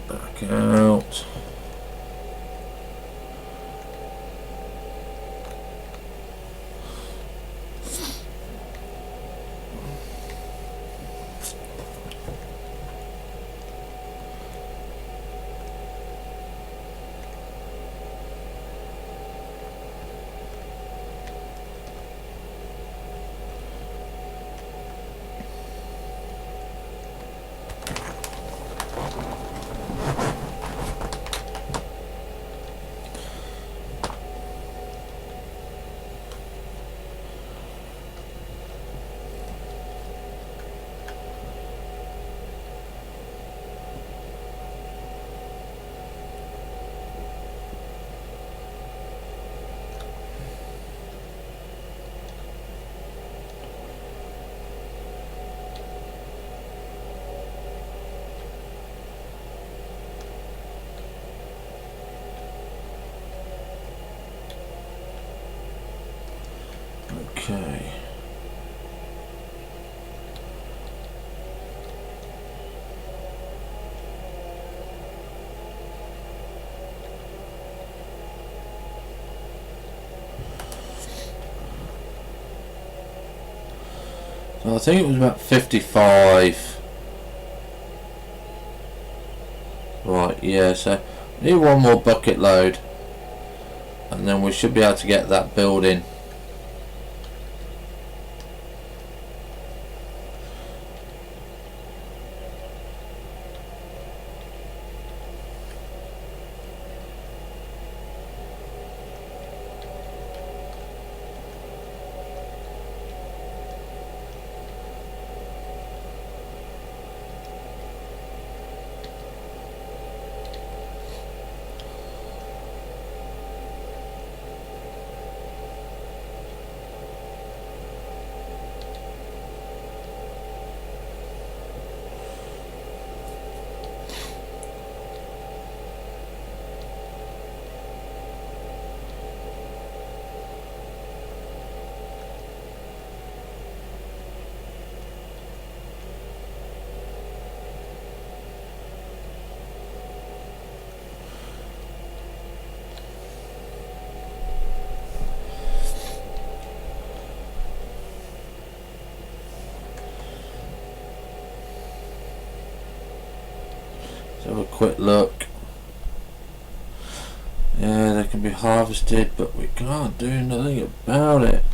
Back out. Okay. So I think it was about 55. Right, yeah, so we need one more bucket load and then we should be able to get that building. Let's have a quick look. Yeah, they can be harvested, but we can't do nothing about it.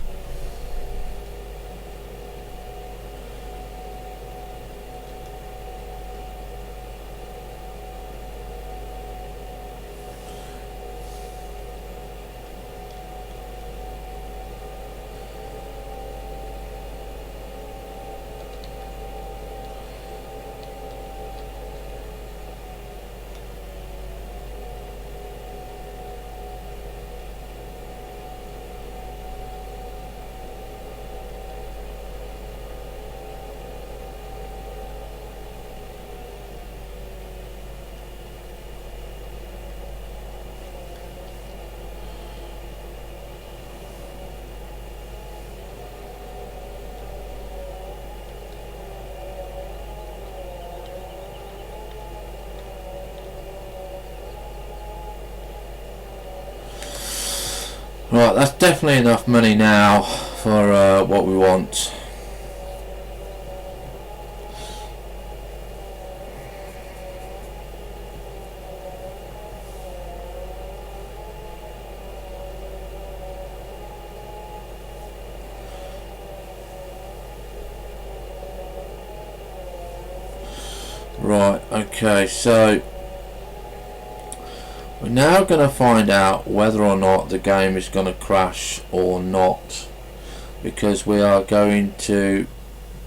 Right, that's definitely enough money now for what we want. Right, okay, so we're now going to find out whether or not the game is going to crash or not, because we are going to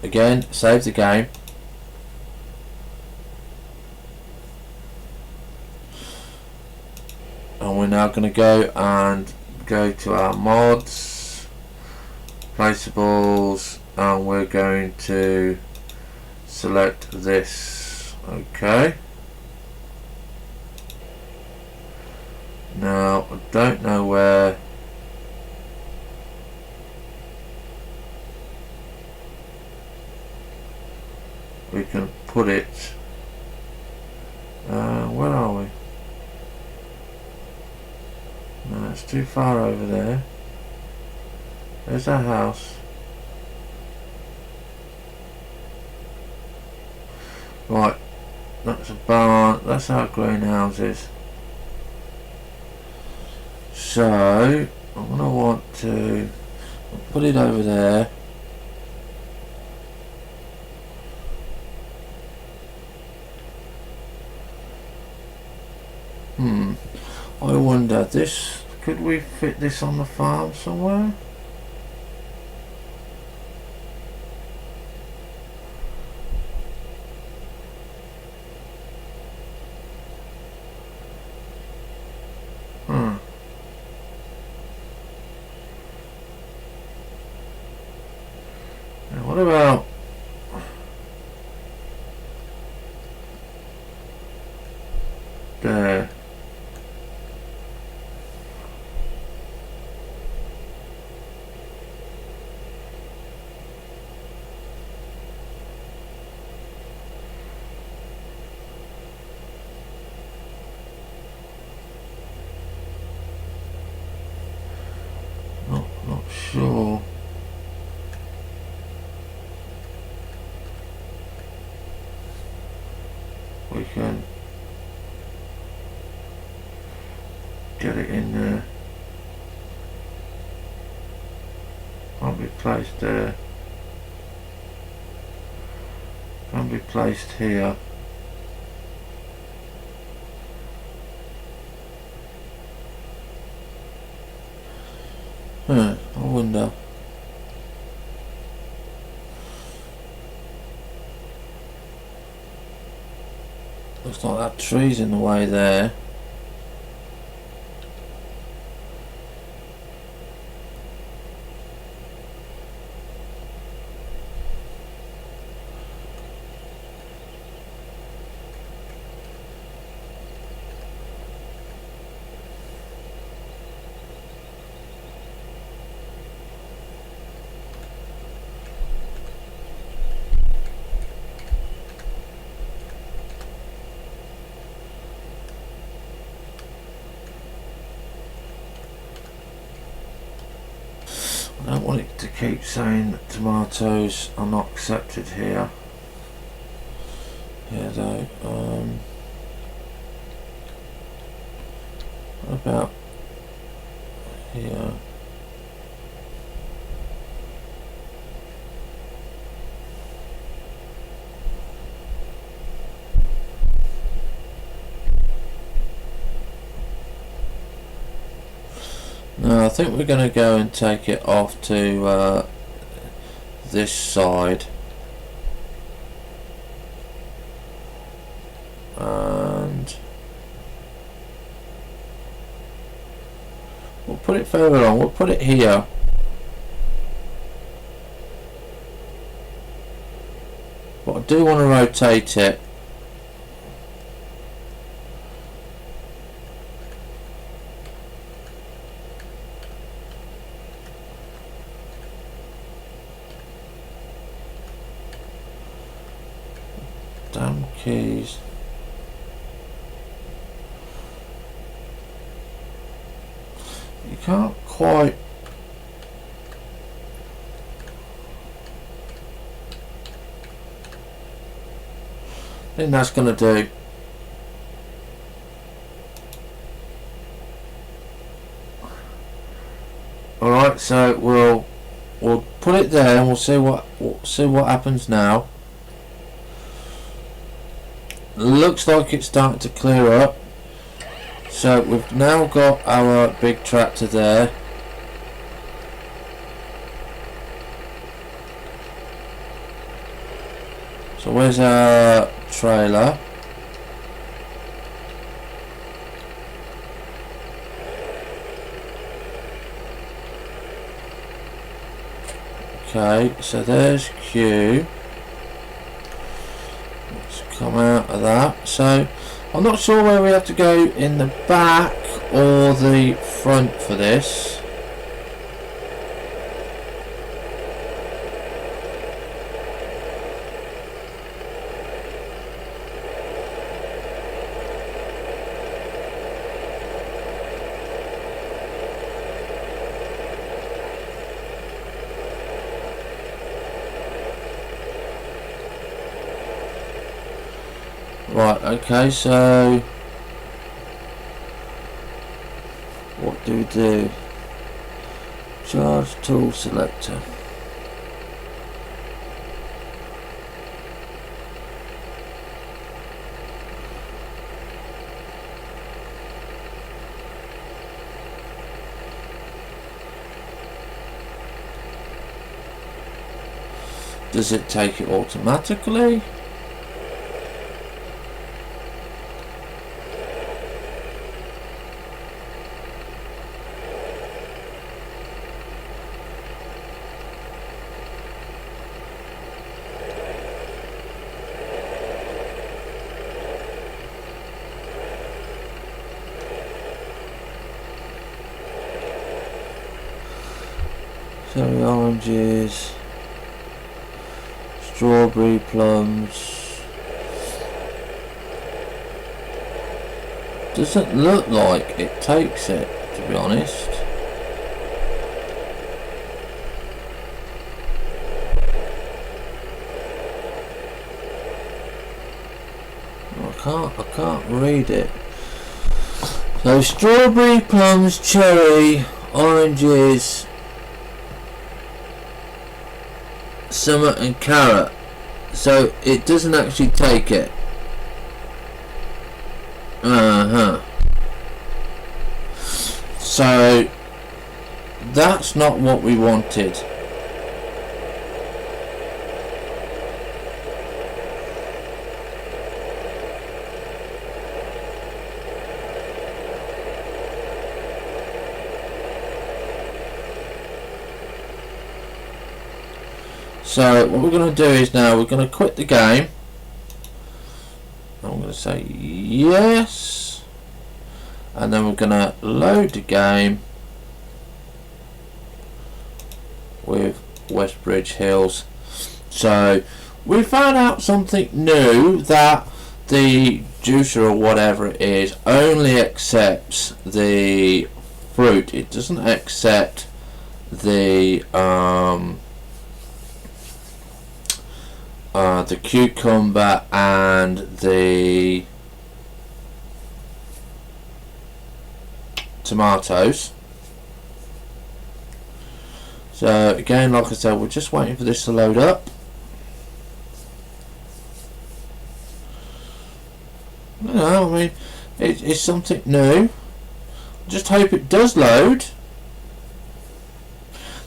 again save the game, and we're now going to go to our mods, placeables, and we're going to select this. Okay, now I don't know where we can put it. Where are we? No, it's too far over there. There's our house. Right, that's a barn, that's our greenhouses. So I'm going to want to put it over there. I wonder, could we fit this on the farm somewhere? Now what about there? sure we can get it in there. Can't be placed there. Can't be placed here. I wonder. Looks like that tree's in the way there. I don't want it to keep saying that tomatoes are not accepted here. Here though, what about here? No, I think we're going to go and take it off to this side, and we'll put it further along. We'll put it here. But I do want to rotate it. Damn keys. You can't quite. I think that's going to do. Alright, so we'll put it there and we'll see what happens now. Looks like it's starting to clear up. So we've now got our big tractor there. So where's our trailer? Okay, so there's Q. Come out of that. So I'm not sure where we have to go in the back or the front for this. Right, okay, so what do we do? Charge tool selector. Does it take it automatically? Cherry oranges, strawberry plums. Doesn't look like it takes it, to be honest. can't read it. So strawberry, plums, cherry, oranges, summer and carrot. So it doesn't actually take it. So that's not what we wanted. So what we're going to do is now we're going to quit the game. I'm going to say yes, and then we're going to load the game with Westbridge Hills. So we found out something new, that the juicer or whatever it is only accepts the fruit. It doesn't accept the cucumber and the tomatoes. So again, like I said, we're just waiting for this to load up. You know, I mean, it's something new. Just hope it does load.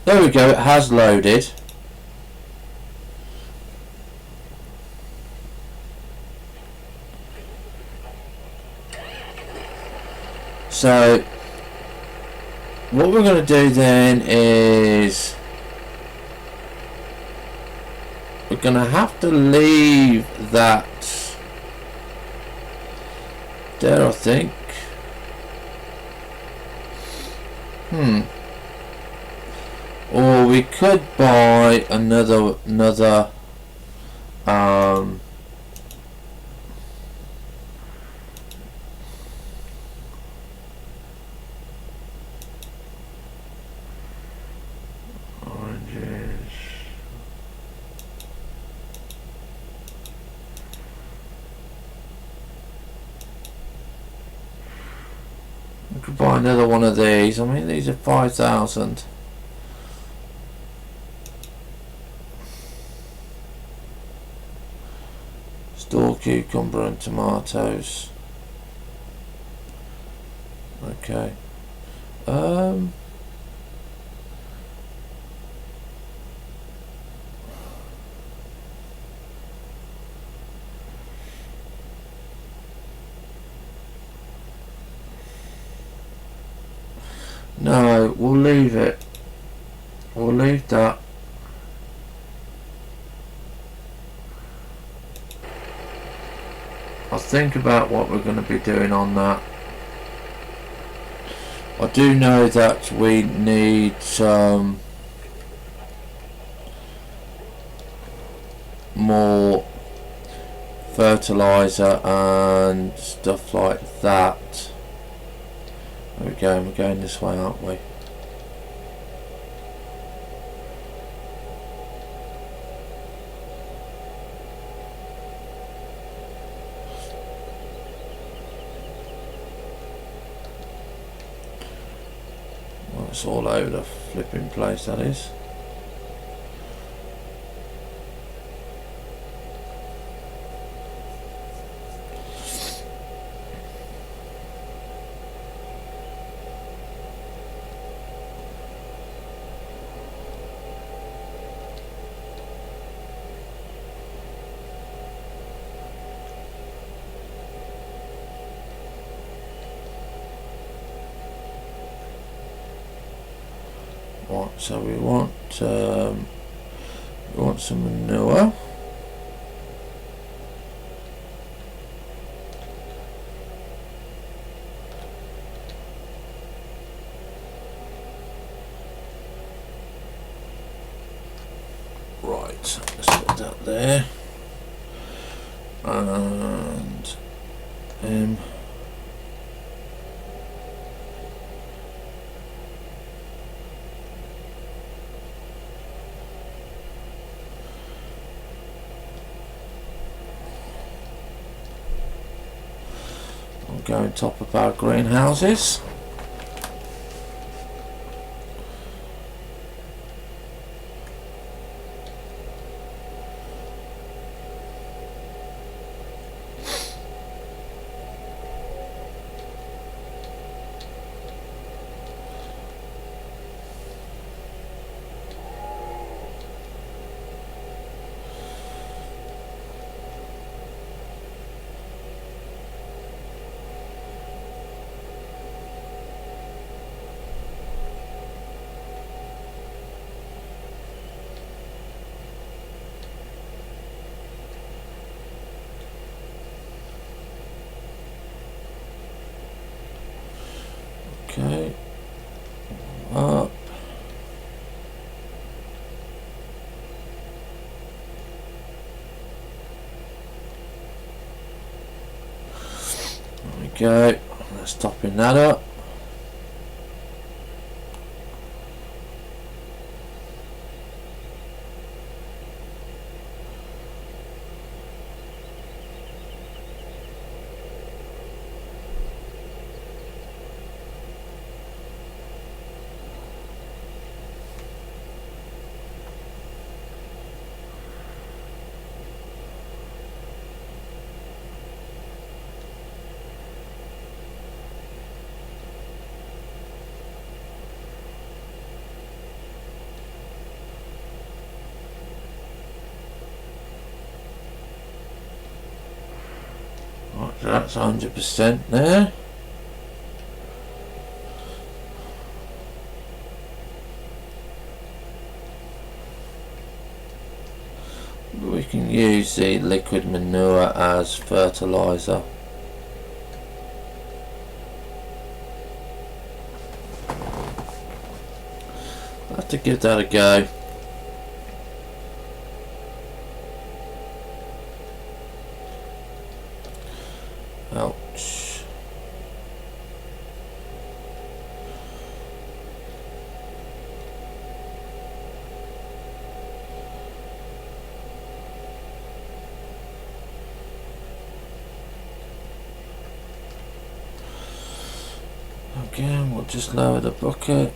There we go, it has loaded. So what we're going to do then is we're going to have to leave that there, I think. Or we could buy another oranges. We could buy another one of these. I mean, these are 5,000. Store cucumber and tomatoes. Okay. No, we'll leave it. We'll leave that. I'll think about what we're going to be doing on that. I do know that we need some more fertilizer and stuff like that. There we go, we're going this way, aren't we? Well, it's all over the flipping place, that is. Right, so we want some manure. Right, let's put that there, and go on top of our greenhouses. Okay, up. There we go, let's topping that up. Right, so that's 100% there. We can use the liquid manure as fertiliser. I'll have to give that a go. Ouch. Again, we'll just lower the bucket.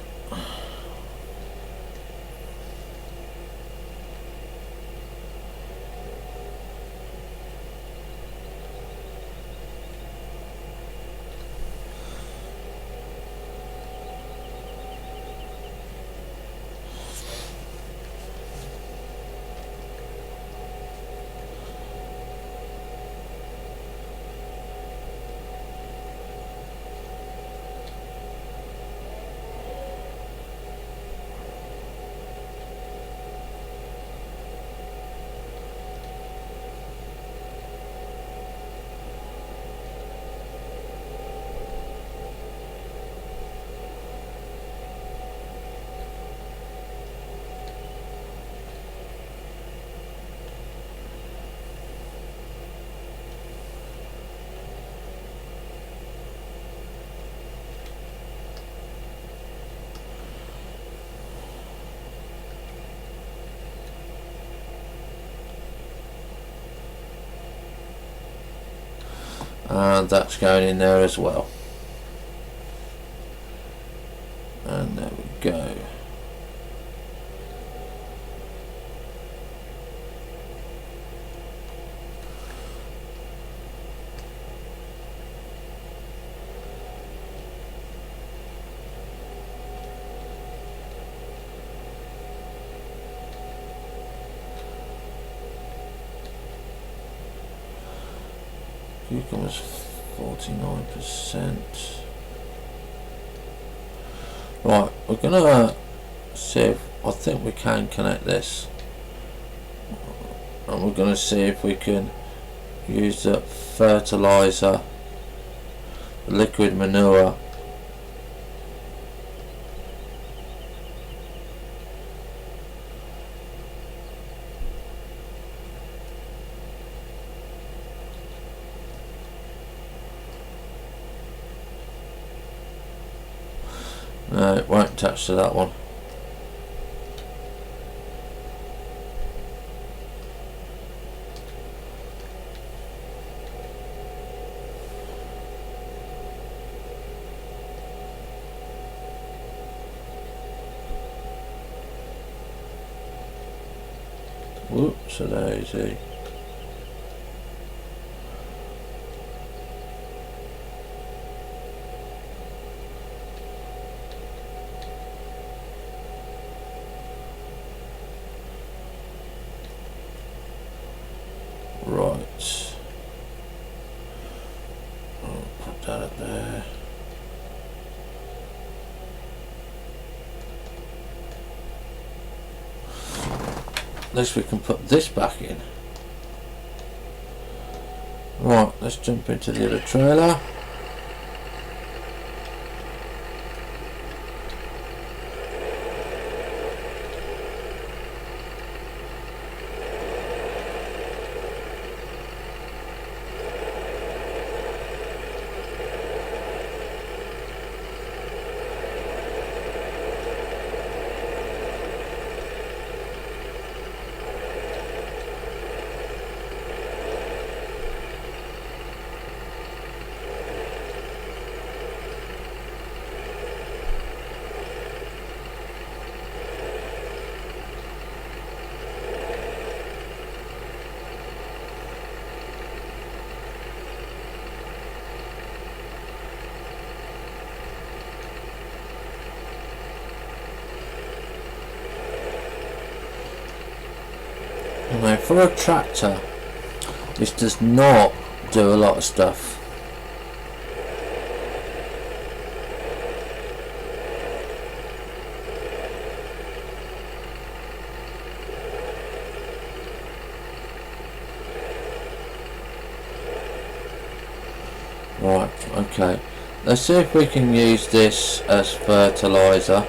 And that's going in there as well. And there we go. Cucumbers 49%. Right, we're gonna see if I think we can connect this, and we're gonna see if we can use the fertilizer, the liquid manure. No, it won't attach to that one. Whoops, a daisy. Right. I'll put that up there. At least we can put this back in. Right, let's jump into the other trailer. Now, for a tractor, this does not do a lot of stuff. Right, okay. Let's see if we can use this as fertilizer.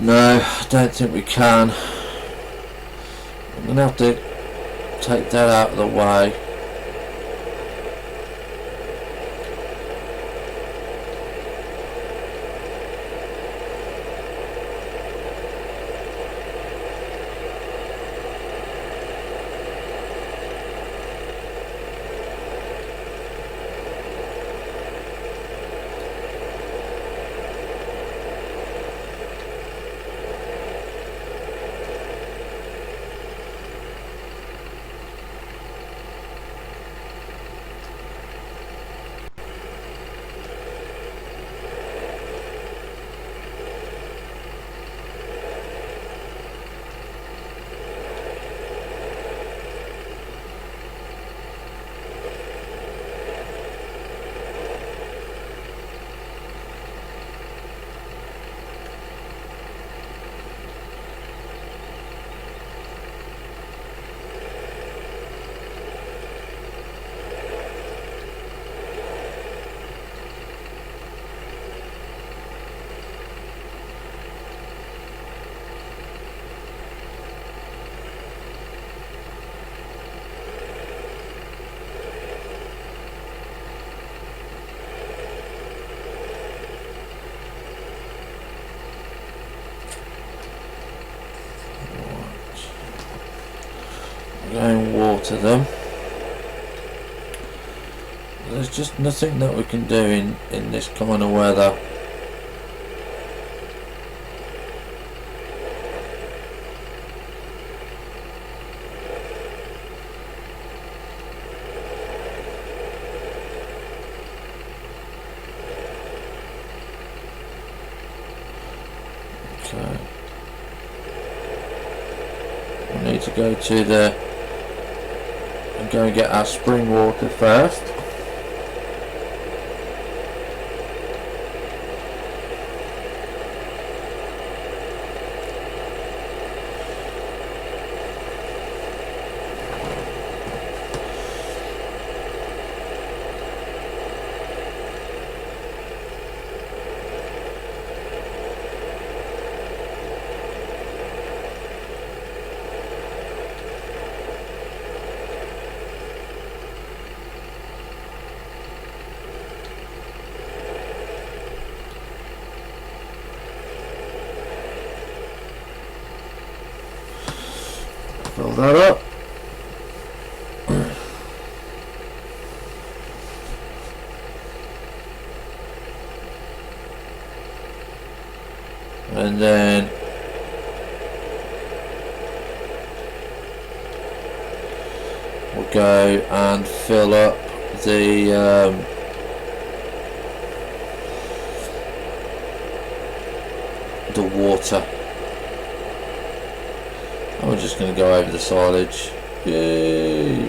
No, I don't think we can. I'm going to have to take that out of the way. Go and water them. There's just nothing that we can do in this kind of weather. Okay. We need to go to the and go and get our spring water first. Fill that up. And then we'll go and fill up the water. And we're just going to go over the silage. Yay!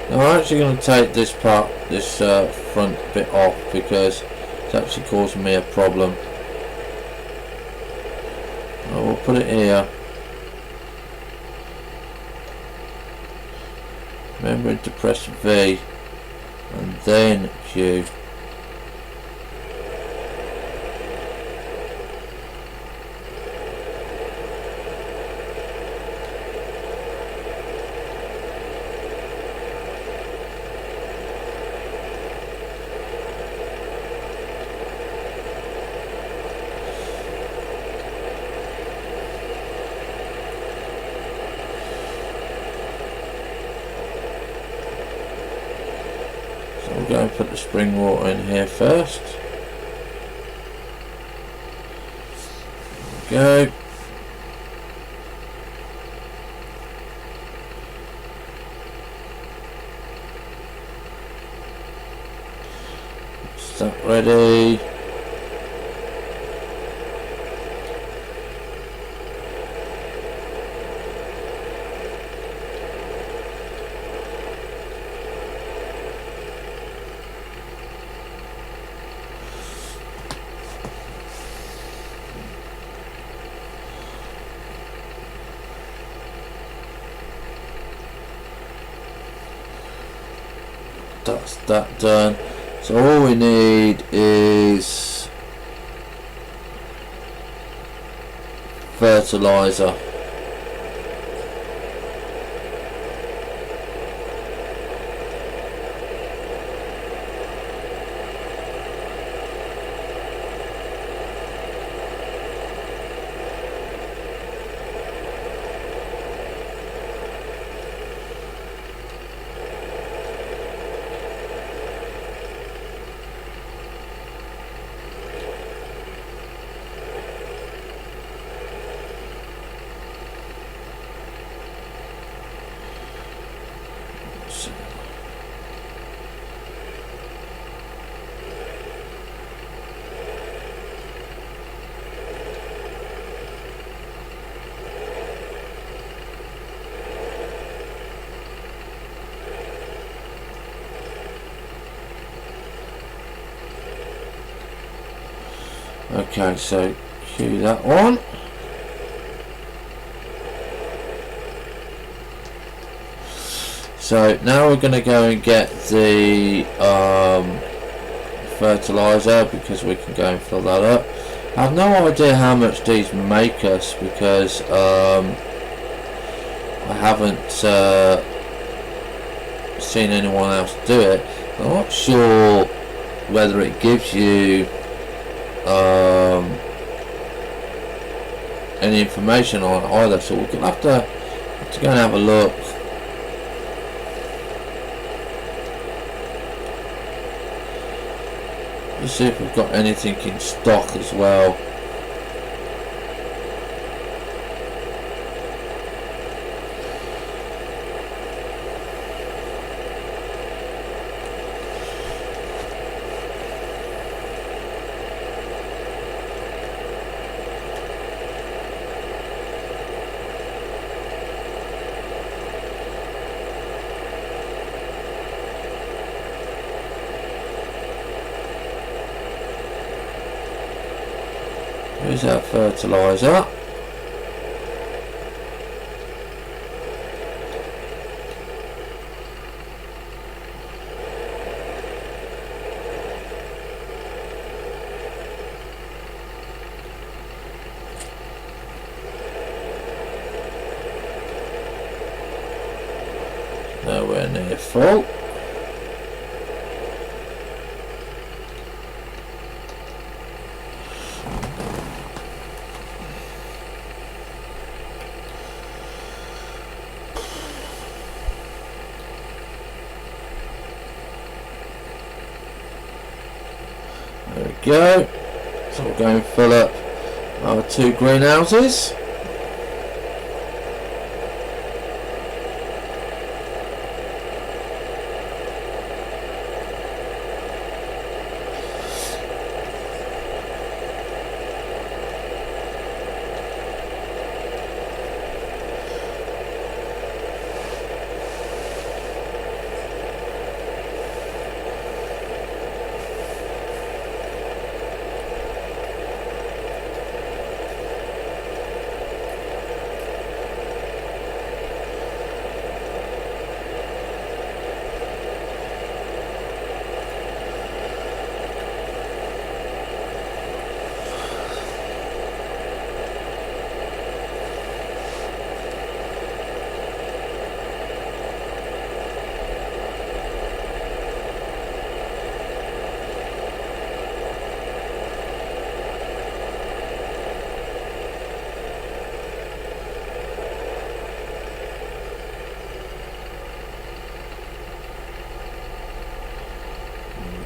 Now I'm actually going to take this part, this front bit off, because it's actually causing me a problem. We'll put it here. Remembering to press V and then Q. We'll go and put the spring water in here first. There we go. Is that ready? That's that done. So all we need is fertilizer. Okay, so cue that one. So now we're going to go and get the fertilizer, because we can go and fill that up. I have no idea how much these make us, because I haven't seen anyone else do it. I'm not sure whether it gives you any information on either, so we're gonna have to go and have a look. Let's see if we've got anything in stock as well. Here's our fertilizer. Nowhere near full. go. So we'll go and fill up our 2 greenhouses.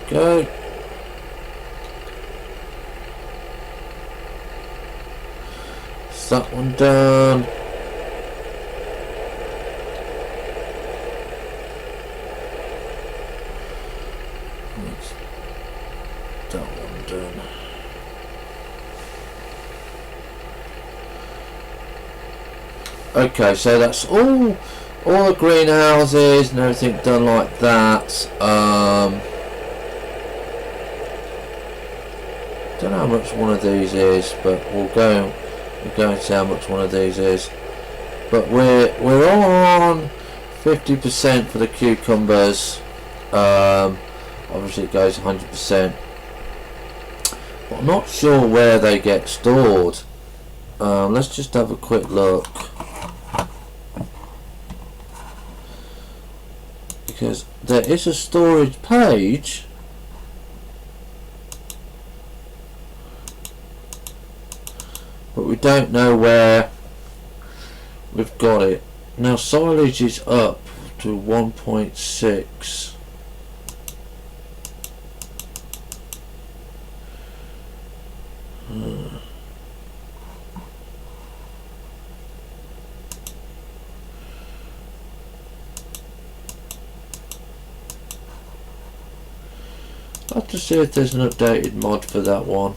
Go. Is that one done? That one done. Okay, so that's all the greenhouses and everything done like that. Don't know how much one of these is, but we'll go and see how much one of these is. But we're on 50% for the cucumbers. Obviously it goes 100%. But I'm not sure where they get stored. Let's just have a quick look, because there is a storage page. But we don't know where we've got it. Now silage is up to 1.6. I'll have to see if there's an updated mod for that one.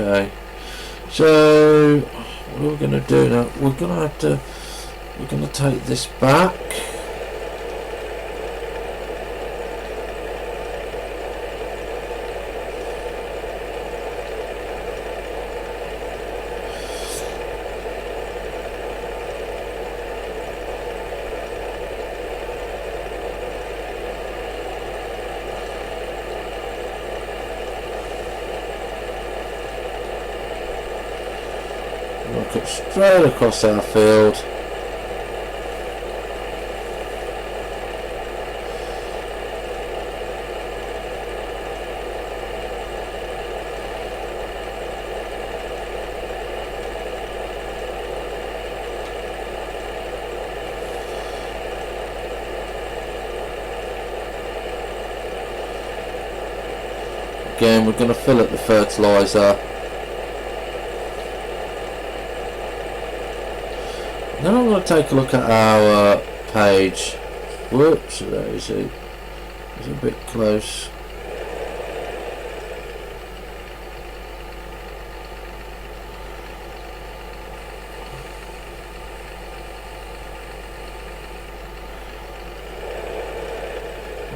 Okay, so what we're going to do now, we're going to take this back. Look it straight across our field. Again, we're going to fill up the fertiliser. Then I'm going to take a look at our page. Whoops, there is it. It's a bit close.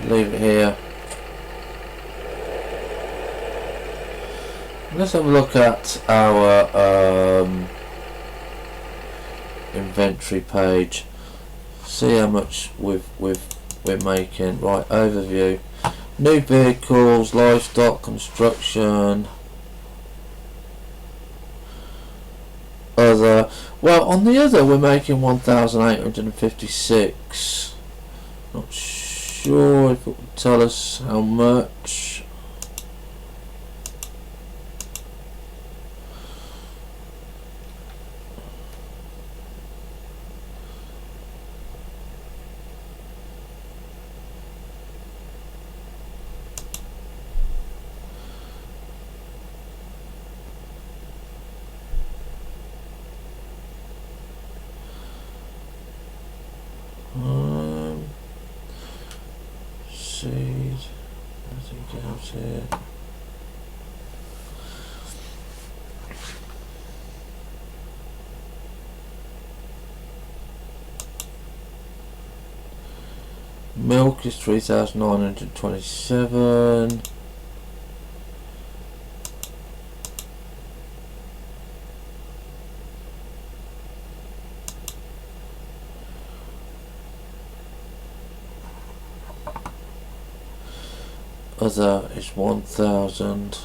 Leave it here. Let's have a look at our inventory page. See how much we're making. Right, overview. New vehicles, livestock, construction, other. Well, on the other we're making 1,856. Not sure if it will tell us how much. Anything else here? Milk is 3,927. Other is 1,000.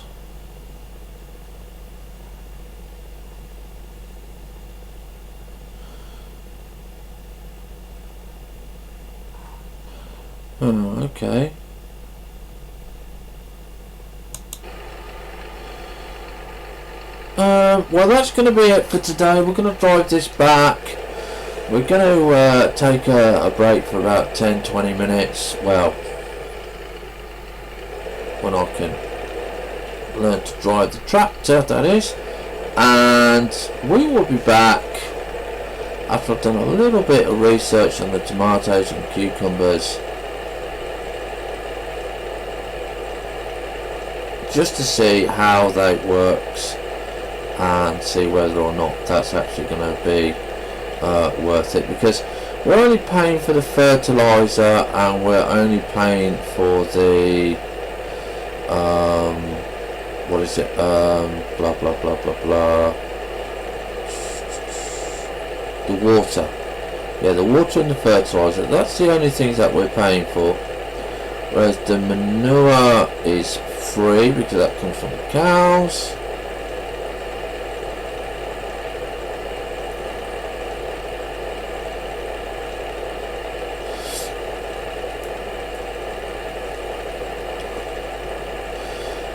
Oh, okay. Well, that's going to be it for today. We're going to drive this back. We're going to take a break for about 10-20 minutes. Well, when I can learn to drive the tractor, that is. And we will be back after I've done a little bit of research on the tomatoes and cucumbers, just to see how that works and see whether or not that's actually going to be worth it, because we're only paying for the fertilizer and we're only paying for the what is it, blah blah blah blah blah, the water, yeah, the water and the fertilizer. That's the only things that we're paying for, whereas the manure is free because that comes from the cows.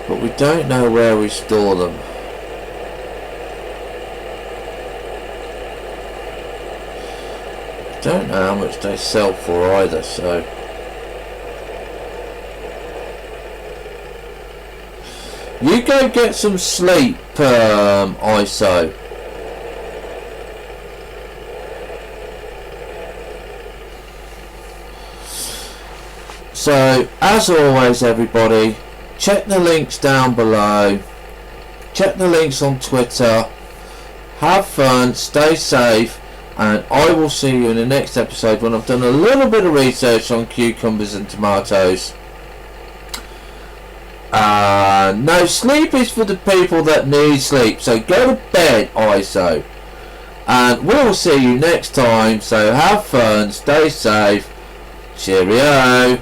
But we don't know where we store them. Don't know how much they sell for either, so you go get some sleep, ISO. So, as always, everybody, check the links down below. Check the links on Twitter. Have fun, stay safe, and I will see you in the next episode when I've done a little bit of research on cucumbers and tomatoes. No, sleep is for the people that need sleep, so go to bed, ISO. And we'll see you next time, so have fun, stay safe, cheerio.